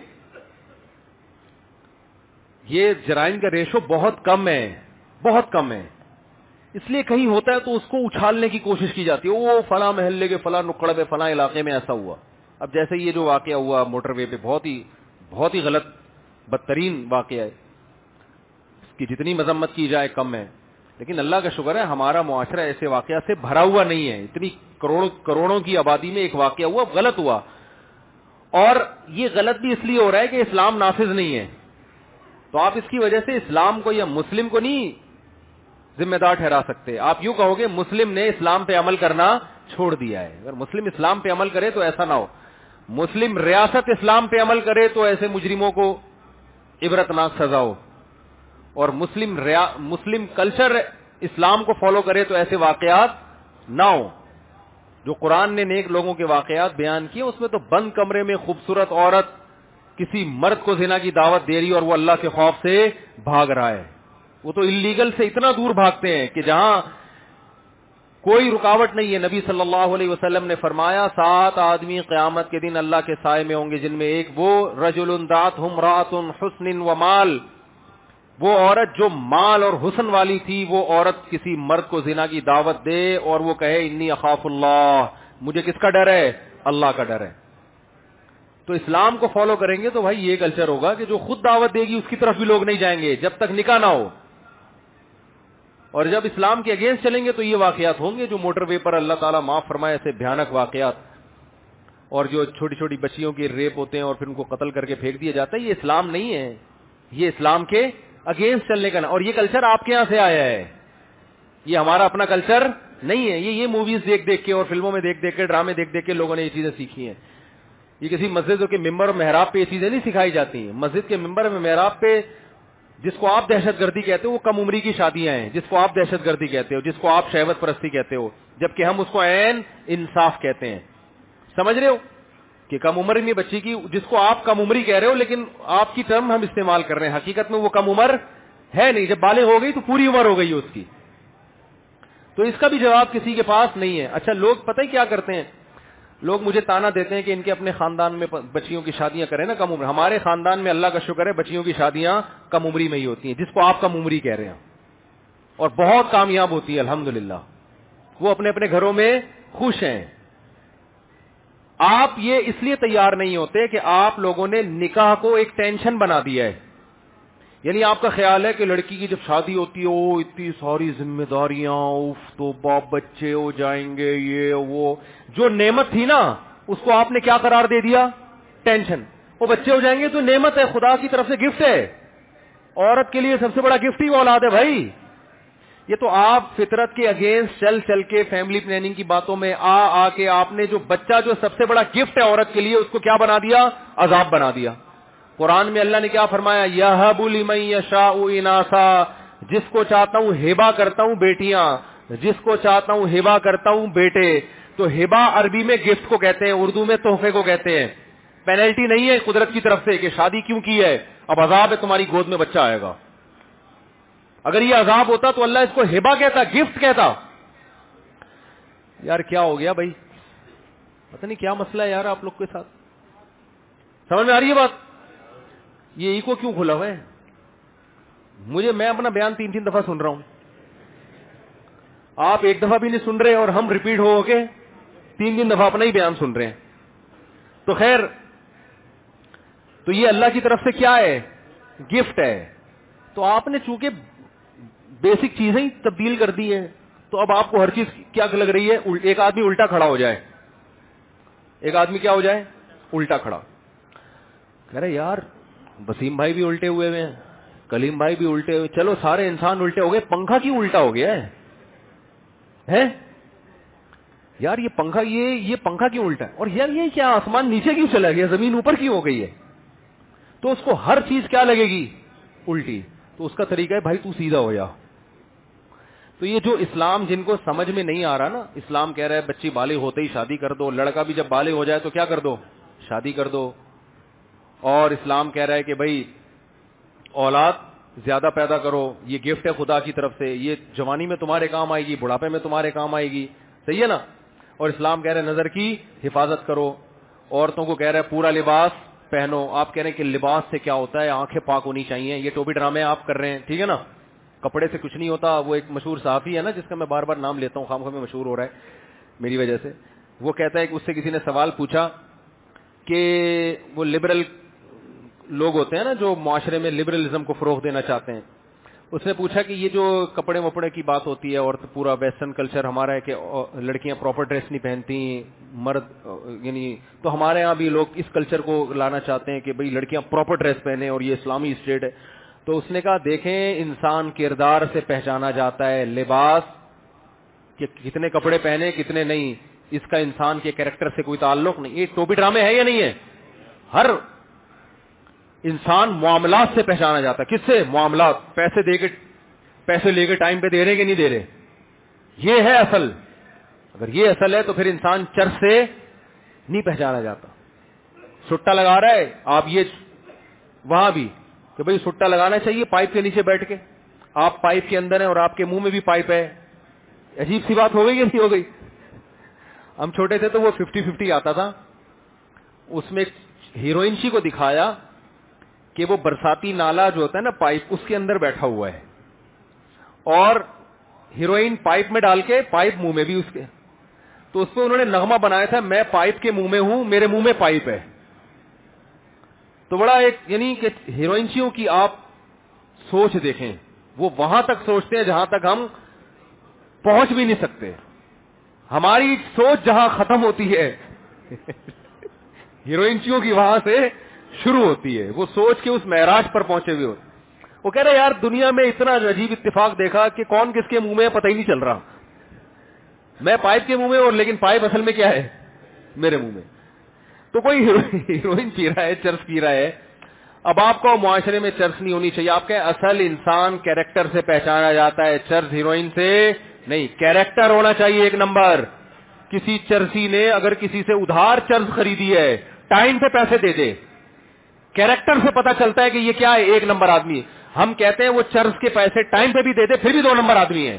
یہ جرائم کا ریشو بہت کم ہے, بہت کم ہے, اس لیے کہیں ہوتا ہے تو اس کو اچھالنے کی کوشش کی جاتی ہے, وہ فلاں محلے کے فلاں نکڑ پہ فلاں علاقے میں ایسا ہوا. اب جیسے یہ جو واقعہ ہوا موٹر وے پہ, بہت ہی غلط بدترین واقعہ ہے, اس کی جتنی مذمت کی جائے کم ہے. لیکن اللہ کا شکر ہے ہمارا معاشرہ ایسے واقعات سے بھرا ہوا نہیں ہے. اتنی کروڑوں کی آبادی میں ایک واقعہ ہوا, غلط ہوا, اور یہ غلط بھی اس لیے ہو رہا ہے کہ اسلام نافذ نہیں ہے. تو آپ اس کی وجہ سے اسلام کو یا مسلم کو نہیں ذمہ دار ٹھہرا سکتے. آپ یوں کہو گے مسلم نے اسلام پہ عمل کرنا چھوڑ دیا ہے. اگر مسلم اسلام پہ عمل کرے تو ایسا نہ ہو. مسلم ریاست اسلام پہ عمل کرے تو ایسے مجرموں کو عبرتناک سزا ہو, اور مسلم کلچر اسلام کو فالو کرے تو ایسے واقعات نہ ہو. جو قرآن نے نیک لوگوں کے واقعات بیان کیے اس میں تو بند کمرے میں خوبصورت عورت کسی مرد کو زنا کی دعوت دے رہی اور وہ اللہ کے خوف سے بھاگ رہا ہے. وہ تو انلیگل سے اتنا دور بھاگتے ہیں کہ جہاں کوئی رکاوٹ نہیں ہے. نبی صلی اللہ علیہ وسلم نے فرمایا 7 آدمی قیامت کے دن اللہ کے سائے میں ہوں گے, جن میں ایک وہ رجل دعتہ امرأۃ حسن و مال, وہ عورت جو مال اور حسن والی تھی, وہ عورت کسی مرد کو زنا کی دعوت دے اور وہ کہے انی اخاف اللہ, مجھے کس کا ڈر ہے؟ اللہ کا ڈر ہے. تو اسلام کو فالو کریں گے تو بھائی یہ کلچر ہوگا کہ جو خود دعوت دے گی اس کی طرف بھی لوگ نہیں جائیں گے جب تک نکاح نہ ہو, اور جب اسلام کے اگینسٹ چلیں گے تو یہ واقعات ہوں گے جو موٹر وے پر اللہ تعالیٰ معاف فرمائے ایسے بھیانک واقعات, اور جو چھوٹی چھوٹی بچیوں کے ریپ ہوتے ہیں اور پھر ان کو قتل کر کے پھینک دیا جاتا ہے. یہ اسلام نہیں ہے, یہ اسلام کے اگینسٹ چلنے کا. اور یہ کلچر آپ کے یہاں سے آیا ہے, یہ ہمارا اپنا کلچر نہیں ہے. یہ موویز دیکھ دیکھ کے اور فلموں میں دیکھ دیکھ کے, ڈرامے دیکھ دیکھ کے لوگوں نے یہ چیزیں سیکھی ہیں. یہ کسی مسجد کے ممبر اور محراب پہ یہ چیزیں نہیں سکھائی جاتی ہیں. مسجد کے ممبر اور محراب پہ جس کو آپ دہشت گردی کہتے ہو وہ کم عمری کی شادیاں ہیں, جس کو آپ دہشت گردی کہتے ہو, جس کو آپ شہوت پرستی کہتے ہو, جبکہ ہم اس کو عین انصاف کہتے ہیں. سمجھ رہے ہو کہ کم عمر میں بچی کی, جس کو آپ کم عمری کہہ رہے ہو لیکن آپ کی ٹرم ہم استعمال کر رہے ہیں, حقیقت میں وہ کم عمر ہے نہیں. جب بالغ ہو گئی تو پوری عمر ہو گئی اس کی. تو اس کا بھی جواب کسی کے پاس نہیں ہے. اچھا لوگ پتہ ہی کیا کرتے ہیں, لوگ مجھے تانا دیتے ہیں کہ ان کے اپنے خاندان میں بچیوں کی شادیاں کریں نا کم عمر. ہمارے خاندان میں اللہ کا شکر ہے بچیوں کی شادیاں کم عمری میں ہی ہوتی ہیں, جس کو آپ کم عمری کہہ رہے ہیں, اور بہت کامیاب ہوتی ہے الحمدللہ. وہ اپنے اپنے گھروں میں خوش ہیں. آپ یہ اس لیے تیار نہیں ہوتے کہ آپ لوگوں نے نکاح کو ایک ٹینشن بنا دیا ہے. یعنی آپ کا خیال ہے کہ لڑکی کی جب شادی ہوتی ہے وہ اتنی ساری ذمہ داریاں, تو باپ بچے ہو جائیں گے, یہ وہ جو نعمت تھی نا اس کو آپ نے کیا قرار دے دیا؟ ٹینشن. وہ بچے ہو جائیں گے تو نعمت ہے, خدا کی طرف سے گفٹ ہے. عورت کے لیے سب سے بڑا گفٹ ہی وہ اولاد ہے بھائی. یہ تو آپ فطرت کے اگینسٹ چل چل کے فیملی پلاننگ کی باتوں میں آ کے آپ نے جو بچہ جو سب سے بڑا گفٹ ہے عورت کے لیے اس کو کیا بنا دیا؟ عذاب بنا دیا. قرآن میں اللہ نے کیا فرمایا؟ یہب لمن یشاء اناثا, جس کو چاہتا ہوں ہبہ کرتا ہوں بیٹیاں, جس کو چاہتا ہوں ہبہ کرتا ہوں بیٹے. تو ہبہ عربی میں گفٹ کو کہتے ہیں, اردو میں تحفے کو کہتے ہیں. پینلٹی نہیں ہے قدرت کی طرف سے کہ شادی کیوں کی ہے, اب عذاب ہے تمہاری گود میں بچہ آئے گا. اگر یہ عذاب ہوتا تو اللہ اس کو ہبہ کہتا, گفٹ کہتا. یار کیا ہو گیا بھائی, پتہ نہیں کیا مسئلہ ہے یار آپ لوگ کے ساتھ. سمجھ میں آ رہی ہے بات؟ یہ ایکو کیوں کھلا ہوا ہے؟ میں اپنا بیان 3 دفعہ سن رہا ہوں, آپ ایک دفعہ بھی نہیں سن رہے, اور ہم ریپیٹ ہو کے 3 دفعہ اپنا ہی بیان سن رہے ہیں. تو خیر, تو یہ اللہ کی طرف سے کیا ہے؟ گفٹ ہے. تو آپ نے چونکہ بیسک چیزیں ہی تبدیل کر دی ہیں, تو اب آپ کو ہر چیز کیا لگ رہی ہے؟ ایک آدمی الٹا کھڑا ہو جائے, ایک آدمی کیا ہو جائے؟ الٹا کھڑا. کہہ رہے یار وسیم بھائی بھی الٹے ہوئے ہیں, کلیم بھائی بھی الٹے ہوئے, چلو سارے انسان الٹے ہو گئے, پنکھا کیوں الٹا ہو گیا ہے یار؟ یہ پنکھا کیوں الٹا ہے؟ اور یار یہ کیا آسمان نیچے کیوں چلا گیا, زمین اوپر کیوں ہو گئی ہے؟ تو اس کو ہر چیز کیا لگے گی؟ الٹی. تو اس کا طریقہ ہے بھائی تو سیدھا ہو جا. تو یہ جو اسلام جن کو سمجھ میں نہیں آ رہا نا, اسلام کہہ رہا ہے بچی بالغ ہوتے ہی شادی کر دو, لڑکا بھی جب بالغ ہو جائے تو کیا کر دو؟ شادی کر دو. اور اسلام کہہ رہا ہے کہ بھائی اولاد زیادہ پیدا کرو, یہ گفٹ ہے خدا کی طرف سے, یہ جوانی میں تمہارے کام آئے گی, بڑھاپے میں تمہارے کام آئے گی. صحیح ہے نا؟ اور اسلام کہہ رہا ہے نظر کی حفاظت کرو, عورتوں کو کہہ رہا ہے پورا لباس پہنو. آپ کہہ رہے ہیں کہ لباس سے کیا ہوتا ہے؟ آنکھیں پاک ہونی چاہیے. یہ ٹوپی ڈرامے آپ کر رہے ہیں, ٹھیک ہے نا؟ کپڑے سے کچھ نہیں ہوتا. وہ ایک مشہور صحافی ہے نا جس کا میں بار بار نام لیتا ہوں, خام خواہ میں مشہور ہو رہا ہے میری وجہ سے. وہ کہتا ہے کہ اس سے کسی نے سوال پوچھا کہ وہ لبرل لوگ ہوتے ہیں نا جو معاشرے میں لبرلزم کو فروغ دینا چاہتے ہیں, اس نے پوچھا کہ یہ جو کپڑے وپڑے کی بات ہوتی ہے اور پورا ویسٹرن کلچر ہمارا ہے کہ لڑکیاں پراپر ڈریس نہیں پہنتی مرد یعنی، تو ہمارے ہاں بھی لوگ اس کلچر کو لانا چاہتے ہیں کہ بھئی لڑکیاں پراپر ڈریس پہنیں اور یہ اسلامی اسٹیٹ ہے. تو اس نے کہا دیکھیں انسان کردار سے پہچانا جاتا ہے، لباس کہ کتنے کپڑے پہنے کتنے نہیں، اس کا انسان کے کیریکٹر سے کوئی تعلق نہیں. یہ ٹوپی ڈرامے ہے یا نہیں ہے؟ ہر انسان معاملات سے پہچانا جاتا ہے. کس سے؟ معاملات. پیسے لے کے ٹائم پہ دے رہے کہ نہیں دے رہے، یہ ہے اصل. اگر یہ اصل ہے تو پھر انسان چرچ سے نہیں پہچانا جاتا. سٹا لگا رہا ہے آپ، یہ وہاں بھی کہ بھئی سٹا لگانا چاہیے پائپ کے نیچے بیٹھ کے، آپ پائپ کے اندر ہیں اور آپ کے منہ میں بھی پائپ ہے. عجیب سی بات ہو گئی کہ نہیں ہو گئی؟ ہم چھوٹے تھے تو وہ 50-50 آتا تھا. اس میں ہیروئن شی کو دکھایا کہ وہ برساتی نالا جو ہوتا ہے نا پائپ، اس کے اندر بیٹھا ہوا ہے اور ہیروئن پائپ میں ڈال کے پائپ منہ میں بھی اس کے. تو اس پہ انہوں نے نغمہ بنایا تھا میں پائپ کے منہ میں ہوں میرے منہ میں پائپ ہے. تو بڑا ایک یعنی کہ ہیروئنسیوں کی آپ سوچ دیکھیں، وہ وہاں تک سوچتے ہیں جہاں تک ہم پہنچ بھی نہیں سکتے. ہماری سوچ جہاں ختم ہوتی ہے ہیروئنسیوں کی وہاں سے شروع ہوتی ہے. وہ سوچ کے اس معراج پر پہنچے ہوئے ہوتے. وہ کہہ رہے یار دنیا میں اتنا عجیب اتفاق دیکھا کہ کون کس کے منہ میں پتہ ہی نہیں چل رہا. میں پائپ کے منہ میں اور لیکن پائپ اصل میں کیا ہے؟ میرے منہ میں. تو کوئی ہیروئن پی رہا ہے، چرس پی رہا ہے. اب آپ کو معاشرے میں چرس نہیں ہونی چاہیے. آپ کے اصل انسان کیریکٹر سے پہچانا جاتا ہے، چرس ہیروئن سے نہیں. کیریکٹر ہونا چاہیے ایک نمبر. کسی چرسی نے اگر کسی سے ادھار چرس خریدی ہے ٹائم پہ پیسے دے دے. کیریکٹر سے پتا چلتا ہے کہ یہ کیا ہے، ایک نمبر آدمی. ہم کہتے ہیں وہ چرس کے پیسے ٹائم پہ بھی دے دے پھر بھی 2 نمبر آدمی ہے.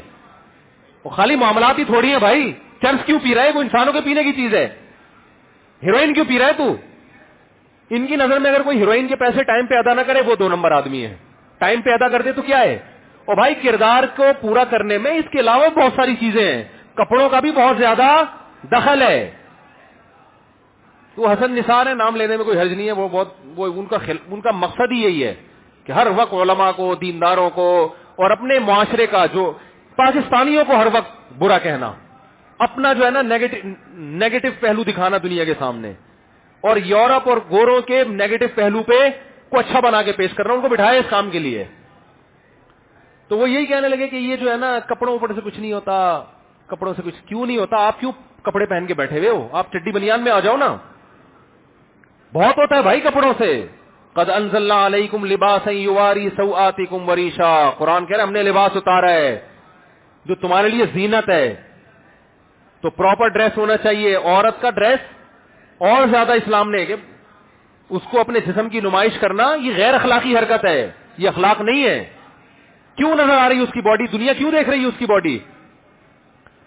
وہ خالی معاملات ہی تھوڑی ہیں بھائی. چرس کیوں پی رہا ہے؟ وہ انسانوں کے پینے کی چیز ہے. ہیروئن کیوں پی رہا ہے تو؟ ان کی نظر میں اگر کوئی ہیروئن کے پیسے ٹائم پہ ادا نہ کرے وہ 2 نمبر آدمی ہے. ٹائم پہ ادا کر دے تو کیا ہے؟ اور بھائی کردار کو پورا کرنے میں اس کے علاوہ بہت ساری چیزیں ہیں. کپڑوں کا بھی بہت زیادہ دخل ہے. وہ حسن نثار ہے، نام لینے میں کوئی حرج نہیں ہے. وہ ان کا مقصد ہی یہی ہے کہ ہر وقت علماء کو، دینداروں کو اور اپنے معاشرے کا جو پاکستانیوں کو ہر وقت برا کہنا، اپنا جو ہے نا نیگیٹو پہلو دکھانا دنیا کے سامنے، اور یورپ اور گوروں کے نیگیٹو پہلو پہ کو اچھا بنا کے پیش کرنا. ان کو بٹھایا اس کام کے لیے. تو وہ یہی کہنے لگے کہ یہ جو ہے نا کپڑوں اوپر سے کچھ نہیں ہوتا. کپڑوں سے کچھ کیوں نہیں ہوتا؟ آپ کیوں کپڑے پہن کے بیٹھے ہوئے ہو؟ آپ چڈی بنیان میں آ جاؤ نا. بہت ہوتا ہے بھائی کپڑوں سے. قد انزلنا علیکم لباسا یواری سوآتکم وریشا. قرآن کہہ رہا ہے ہم نے لباس اتارا ہے جو تمہارے لیے زینت ہے. تو پراپر ڈریس ہونا چاہیے. عورت کا ڈریس اور زیادہ اسلام نے کہ اس کو اپنے جسم کی نمائش کرنا یہ غیر اخلاقی حرکت ہے، یہ اخلاق نہیں ہے. کیوں نظر آ رہی ہے اس کی باڈی؟ دنیا کیوں دیکھ رہی ہے اس کی باڈی؟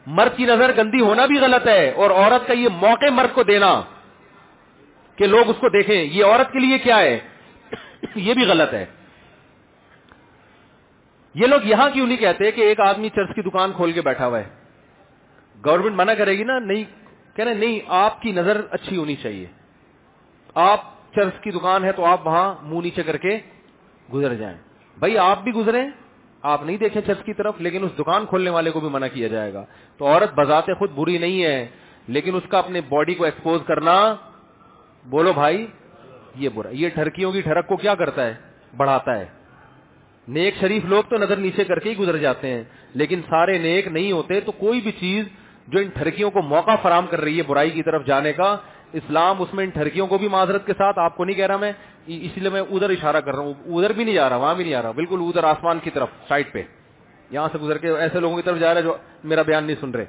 مرد کی نظر گندی ہونا بھی غلط ہے، اور عورت کا یہ موقع مرد کو دینا کہ لوگ اس کو دیکھیں یہ عورت کے لیے کیا ہے یہ بھی غلط ہے. یہ لوگ یہاں کیوں نہیں کہتے کہ ایک آدمی چرس کی دکان کھول کے بیٹھا ہوا ہے، گورنمنٹ منع کرے گی نا؟ نہیں، کہہ رہے نہیں آپ کی نظر اچھی ہونی چاہیے. آپ چرس کی دکان ہے تو آپ وہاں منہ نیچے کر کے گزر جائیں. بھائی آپ بھی گزریں، آپ نہیں دیکھیں چرس کی طرف، لیکن اس دکان کھولنے والے کو بھی منع کیا جائے گا. تو عورت بذات خود بری نہیں ہے، لیکن اس کا اپنے باڈی کو ایکسپوز کرنا، بولو بھائی یہ برا. یہ ٹھرکیوں کی ٹھڑک کو کیا کرتا ہے؟ بڑھاتا ہے. نیک شریف لوگ تو نظر نیچے کر کے ہی گزر جاتے ہیں، لیکن سارے نیک نہیں ہوتے. تو کوئی بھی چیز جو ان ٹھرکیوں کو موقع فراہم کر رہی ہے برائی کی طرف جانے کا، اسلام اس میں ان ٹھرکیوں کو بھی معذرت کے ساتھ، آپ کو نہیں کہہ رہا میں، اس لیے میں ادھر اشارہ کر رہا ہوں. ادھر بھی نہیں جا رہا، وہاں بھی نہیں جا رہا، بالکل ادھر آسمان کی طرف سائڈ پہ یہاں سے گزر کے ایسے لوگوں کی طرف جا رہا ہے جو میرا بیان نہیں سن رہے.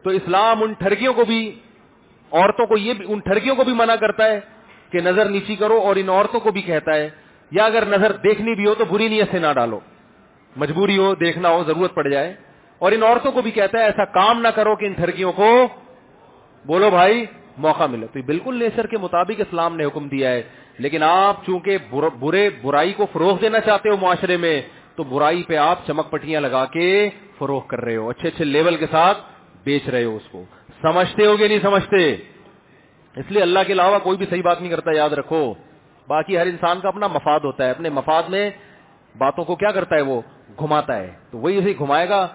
تو اسلام ان ٹھرکیوں کو بھی، عورتوں کو یہ ان ٹھرکیوں کو بھی منع کرتا ہے کہ نظر نیچی کرو، اور ان عورتوں کو بھی کہتا ہے یا اگر نظر دیکھنی بھی ہو تو بری نیت سے نہ ڈالو، مجبوری ہو، دیکھنا ہو، ضرورت پڑ جائے. اور ان عورتوں کو بھی کہتا ہے ایسا کام نہ کرو کہ ان ٹھرکیوں کو، بولو بھائی، موقع ملے. تو بالکل نیچر کے مطابق اسلام نے حکم دیا ہے. لیکن آپ چونکہ برائی کو فروغ دینا چاہتے ہو معاشرے میں، تو برائی پہ آپ چمک پٹیاں لگا کے فروغ کر رہے ہو، اچھے اچھے لیول کے ساتھ بیچ رہے ہو اس کو. سمجھتے ہو کہ نہیں سمجھتے؟ اس لیے اللہ کے علاوہ کوئی بھی صحیح بات نہیں کرتا، یاد رکھو. باقی ہر انسان کا اپنا مفاد ہوتا ہے، اپنے مفاد میں باتوں کو کیا کرتا ہے وہ گھماتا ہے. تو وہی اسے گھمائے گا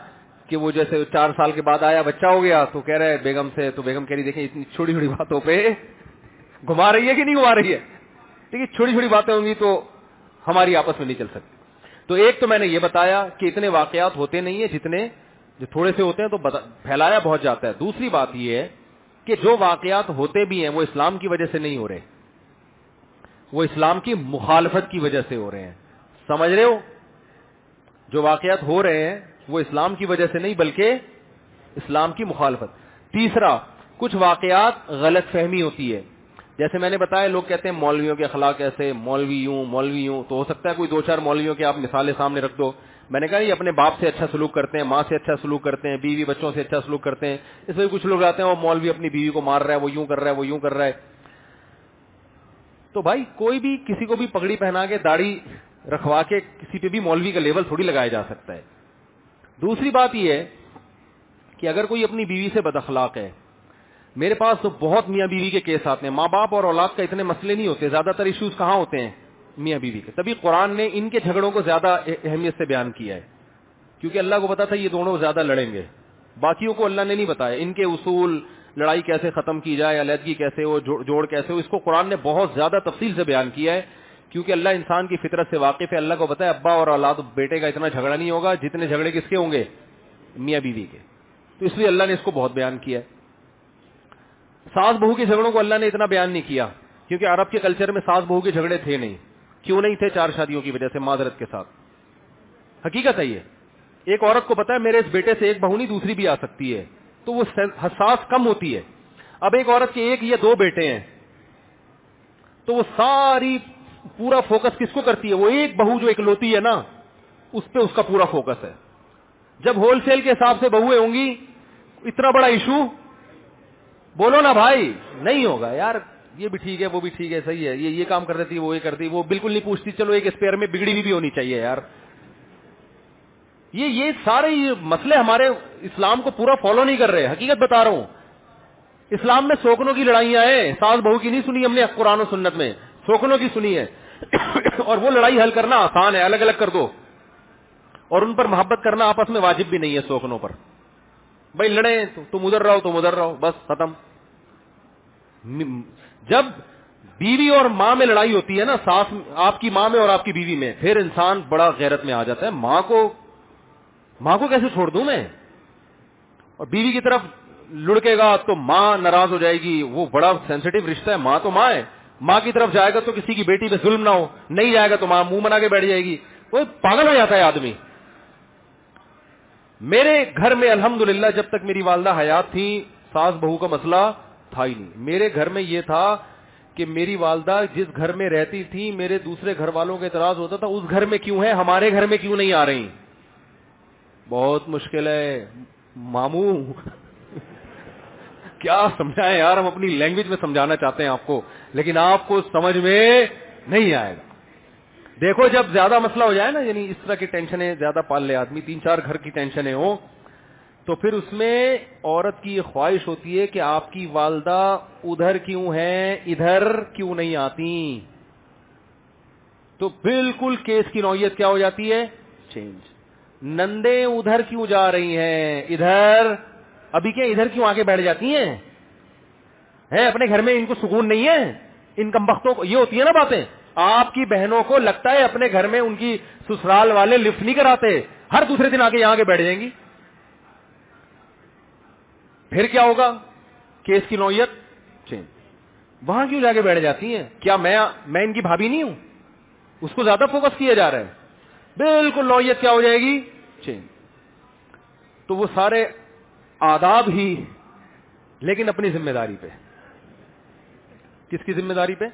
کہ وہ جیسے 4 سال کے بعد آیا بچہ ہو گیا تو کہہ رہا ہے بیگم سے, تو بیگم کہہ رہی دیکھیں اتنی چھوٹی چھوٹی باتوں پہ گھما رہی ہے کہ نہیں گھما رہی ہے, ٹھیک ہے, چھوٹی چھوٹی باتیں ہوں گی تو ہماری آپس میں نہیں چل سکتی. تو ایک تو میں نے یہ بتایا کہ اتنے واقعات ہوتے نہیں ہیں جتنے, جو تھوڑے سے ہوتے ہیں تو پھیلایا بہت جاتا ہے. دوسری بات یہ ہے کہ جو واقعات ہوتے بھی ہیں وہ اسلام کی وجہ سے نہیں ہو رہے, وہ اسلام کی مخالفت کی وجہ سے ہو رہے ہیں. سمجھ رہے ہو؟ جو واقعات ہو رہے ہیں وہ اسلام کی وجہ سے نہیں بلکہ اسلام کی مخالفت. تیسرا, کچھ واقعات غلط فہمی ہوتی ہے. جیسے میں نے بتایا لوگ کہتے ہیں مولویوں کے اخلاق ایسے, مولوی یوں, تو ہو سکتا ہے کوئی 2-4 مولویوں کے آپ مثالیں سامنے رکھ دو. میں نے کہا یہ اپنے باپ سے اچھا سلوک کرتے ہیں, ماں سے اچھا سلوک کرتے ہیں, بیوی بچوں سے اچھا سلوک کرتے ہیں. اس میں کچھ لوگ آتے ہیں وہ مولوی اپنی بیوی کو مار رہا ہے, وہ یوں کر رہا ہے, وہ یوں کر رہا ہے. تو بھائی کوئی بھی کسی کو بھی پگڑی پہنا کے داڑھی رکھوا کے کسی پہ بھی مولوی کا لیبل تھوڑی لگایا جا سکتا ہے. دوسری بات یہ ہے کہ اگر کوئی اپنی بیوی سے بد اخلاق ہے, میرے پاس تو بہت میاں بیوی کے کیس آتے ہیں. ماں باپ اور اولاد کا اتنے مسئلے نہیں ہوتے, زیادہ تر ایشوز کہاں ہوتے ہیں؟ میاں بیوی کے. تبھی قرآن نے ان کے جھگڑوں کو زیادہ اہمیت سے بیان کیا ہے, کیونکہ اللہ کو پتا تھا یہ دونوں زیادہ لڑیں گے. باقیوں کو اللہ نے نہیں بتایا ان کے اصول, لڑائی کیسے ختم کی جائے, علیحدگی کیسے ہو, جوڑ کیسے ہو, اس کو قرآن نے بہت زیادہ تفصیل سے بیان کیا ہے, کیونکہ اللہ انسان کی فطرت سے واقف ہے. اللہ کو پتا ہے ابا اور اولاد بیٹے کا اتنا جھگڑا نہیں ہوگا جتنے جھگڑے کس کے ہوں گے؟ میاں بیوی کے. تو اس لیے اللہ نے اس کو بہت بیان کیا ہے. ساس بہو کے جھگڑوں کو اللہ نے اتنا بیان نہیں کیا, کیونکہ عرب کے کلچر میں ساس بہو کے جھگڑے تھے نہیں. کیوں نہیں تھے؟ 4 شادیوں کی وجہ سے, معذرت کے ساتھ. حقیقت ہے یہ. ایک عورت کو پتا ہے میرے اس بیٹے سے ایک بہو نہیں دوسری بھی آ سکتی ہے, تو وہ حساس کم ہوتی ہے. اب ایک عورت کے 1 یا 2 بیٹے ہیں تو وہ ساری پورا فوکس کس کو کرتی ہے؟ وہ ایک بہو جو اکلوتی ہے نا, اس پہ اس کا پورا فوکس ہے. جب ہول سیل کے حساب سے بہویں ہوں گی, اتنا بڑا ایشو بولو نا بھائی نہیں ہوگا. یار یہ بھی ٹھیک ہے, وہ بھی ٹھیک ہے, صحیح ہے, یہ کام کر دیتی, وہ یہ کرتی, وہ بالکل نہیں پوچھتی چلو ایک اسپیئر میں بگڑی بھی ہونی چاہیے یار. یہ سارے مسئلے ہمارے اسلام کو پورا فالو نہیں کر رہے. حقیقت بتا رہا ہوں, اسلام میں سوکنوں کی لڑائیاں ہیں, ساس بہو کی نہیں سنی ہم نے قرآن و سنت میں, سوکنوں کی سنی ہے. اور وہ لڑائی حل کرنا آسان ہے, الگ الگ کر دو, اور ان پر محبت کرنا آپس میں واجب بھی نہیں ہے. سوکنوں پر بھائی لڑیں, تم ادھر رہو, تم ادھر رہو, بس ختم. جب بیوی اور ماں میں لڑائی ہوتی ہے نا, ساس آپ کی ماں میں اور آپ کی بیوی میں, پھر انسان بڑا غیرت میں آ جاتا ہے. ماں کو کیسے چھوڑ دوں میں؟ اور بیوی کی طرف لڑکے گا تو ماں ناراض ہو جائے گی. وہ بڑا سینسٹیو رشتہ ہے, ماں تو ماں ہے. ماں کی طرف جائے گا تو کسی کی بیٹی پہ ظلم نہ ہو, نہیں جائے گا تو ماں منہ بنا کے بیٹھ جائے گی. وہ پاگل ہو جاتا ہے آدمی. میرے گھر میں الحمدللہ جب تک میری والدہ حیات تھی ساس بہو کا مسئلہ تھا ہی نہیں. میرے گھر میں یہ تھا کہ میری والدہ جس گھر میں رہتی تھی, میرے دوسرے گھر والوں کا اعتراض ہوتا تھا اس گھر میں کیوں ہے, ہمارے گھر میں کیوں نہیں آ رہی. بہت مشکل ہے ماموں. کیا سمجھائیں یار, ہم اپنی لینگویج میں سمجھانا چاہتے ہیں آپ کو, لیکن آپ کو سمجھ میں نہیں آئے گا. دیکھو جب زیادہ مسئلہ ہو جائے نا, یعنی اس طرح کی ٹینشنیں زیادہ پال لے آدمی, 3-4 گھر کی ٹینشنیں ہوں, تو پھر اس میں عورت کی یہ خواہش ہوتی ہے کہ آپ کی والدہ ادھر کیوں ہیں, ادھر کیوں نہیں آتی. تو بالکل کیس کی نوعیت کیا ہو جاتی ہے, چینج. نندیں ادھر کیوں جا رہی ہیں, ادھر ابھی کیا ادھر کیوں آگے بیٹھ جاتی ہیں, اپنے گھر میں ان کو سکون نہیں ہے. ان کمبختوں کو یہ ہوتی ہے نا باتیں. آپ کی بہنوں کو لگتا ہے اپنے گھر میں ان کی سسرال والے لفٹ نہیں کراتے, ہر دوسرے دن آگے یہاں کے بیٹھ جائیں گی. پھر کیا ہوگا, کیس کی نوعیت چینج. وہاں کیوں جا کے بیٹھ جاتی ہیں, کیا میں ان کی بھابھی نہیں ہوں, اس کو زیادہ فوکس کیا جا رہا ہے. بالکل نوعیت کیا ہو جائے گی, چینج. تو وہ سارے آداب ہی, لیکن اپنی ذمہ داری پہ. کس کی ذمہ داری پہ؟